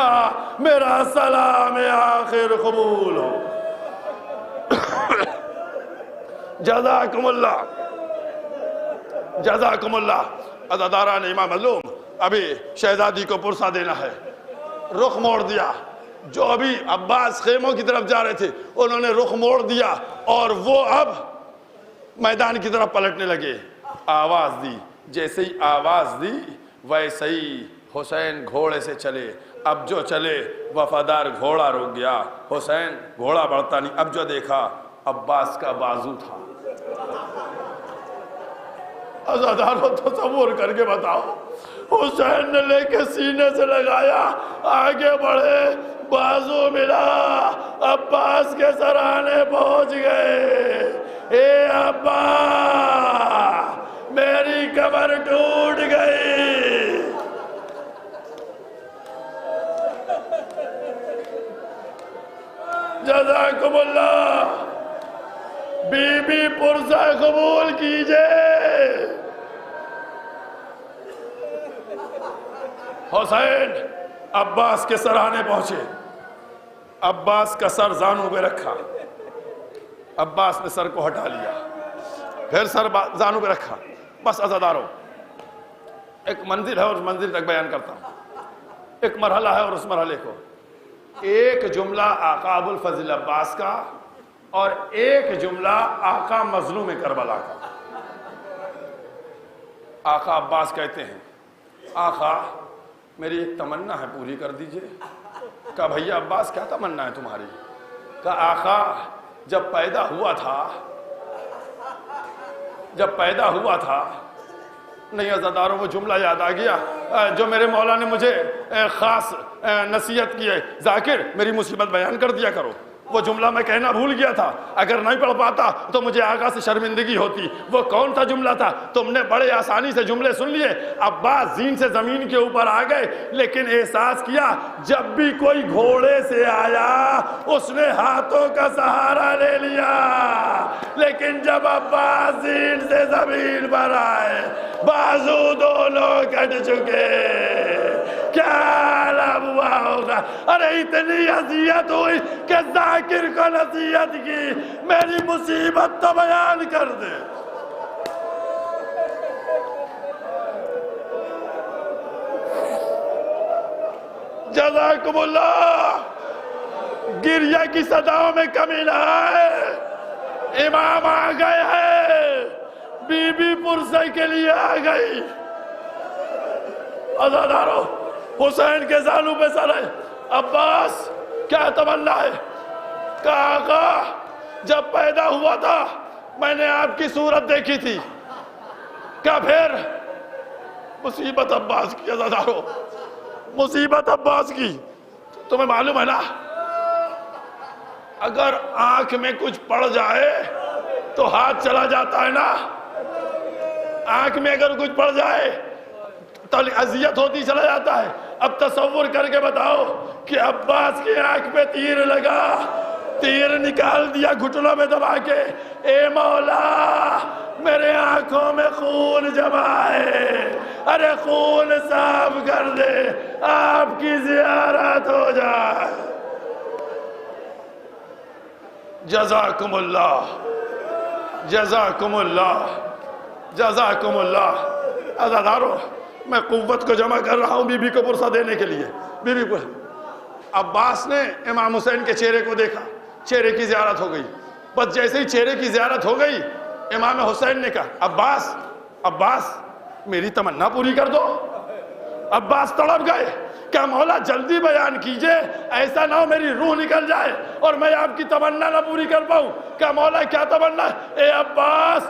میرا سلام آخر قبول ہو۔ جزاکم اللہ، جزاکم اللہ۔ عزاداران امام مظلوم، ابھی شہزادی کو پرسہ دینا ہے، رخ موڑ دیا، جو ابھی عباس خیموں کی طرف جا رہے تھے انہوں نے رخ موڑ دیا اور وہ اب میدان کی طرف پلٹنے لگے، آواز دی، جیسے ہی آواز دی ویسے ہی حسین گھوڑے سے چلے، اب جو چلے وفادار گھوڑا رک گیا، حسین گھوڑا بڑھتا نہیں، اب جو دیکھا عباس کا بازو تھا۔ عزاداروں تصور کر کے بتاؤ، حسین نے لے کے سینے سے لگایا، آگے بڑھے، بازو ملا، عباس کے سرانے پہنچ گئے، اے ابا میری کمر ٹوٹ گئی۔ جزاکم اللہ، بی بی پرسہ قبول کیجئے۔ حسین عباس کے سرانے پہنچے، عباس کا سر زانوں پہ رکھا، عباس نے سر کو ہٹا لیا، پھر سر زانوں پہ رکھا، بس عزاداروں ایک منزل ہے اور اس منزل تک بیان کرتا ہوں، ایک مرحلہ ہے اور اس مرحلے کو ایک جملہ آقا ابو الفضل عباس کا اور ایک جملہ آقا مظلوم کربلا کا۔ آقا عباس کہتے ہیں آقا میری ایک تمنا ہے پوری کر دیجئے۔ کہا بھیا عباس کیا تمنا ہے تمہاری؟ کہا آقا جب پیدا ہوا تھا نہیں عزاداروں وہ جملہ یاد آ گیا جو میرے مولا نے مجھے خاص نصیحت کی ہے، ذاکر میری مصیبت بیان کر دیا کرو، وہ جملہ میں کہنا بھول گیا تھا، اگر نہیں پڑھ پاتا تو مجھے آقا سے شرمندگی ہوتی۔ وہ کون سا جملہ تھا؟ تم نے بڑے آسانی سے جملے سن لیے، عباس زین سے زمین کے اوپر آ گئے، لیکن احساس کیا جب بھی کوئی گھوڑے سے آیا اس نے ہاتھوں کا سہارا لے لیا، لیکن جب عباس زین سے زمین پر آئے بازو دونوں کٹ چکے، کیا عالم ہوا ہوگا۔ ارے اتنی اذیت ہوئی کہ ذاکر کو نصیحت کی، میری مصیبت تو بیان کر دے۔ جزاکم اللہ۔ گریہ کی صداؤں میں کمی نہ آئے، امام آ گئے ہیں، بی بی پرسہ کے لیے آ گئی۔ عزادارو حسین کے زانوں پہ سر ہے، عباس کیا تمنا ہے؟ کہا آقا جب پیدا ہوا تھا میں نے آپ کی صورت دیکھی تھی۔ کہا پھر؟ مصیبت عباس کی عزادارو، مصیبت عباس کی۔ تمہیں معلوم ہے نا اگر آنکھ میں کچھ پڑ جائے تو ہاتھ چلا جاتا ہے نا، آنکھ میں اگر کچھ پڑ جائے تو اذیت ہوتی چلا جاتا ہے۔ اب تصور کر کے بتاؤ کہ عباس کی آنکھ پہ تیر لگا، تیر نکال دیا گھٹنوں میں دبا کے، اے مولا میرے آنکھوں میں خون جمع ہے، ارے خون صاف کر دے، آپ کی زیارت ہو جائے۔ جزاکم اللہ، جزاکم اللہ، جزاکم اللہ۔ عزادارو میں قوت کو جمع کر رہا ہوں بی بی کو پرسہ دینے کے لیے۔ بی بی کو عباس نے امام حسین کے چہرے کو دیکھا، چہرے کی زیارت ہو گئی، بس جیسے ہی چہرے کی زیارت ہو گئی امام حسین نے کہا عباس عباس میری تمنا پوری کر دو۔ عباس تڑپ گئے، کیا مولا جلدی بیان کیجئے، ایسا نہ ہو میری روح نکل جائے اور میں آپ کی تمنا نہ پوری کر پاؤں۔ کیا مولا کیا تمنا ہے؟ اے عباس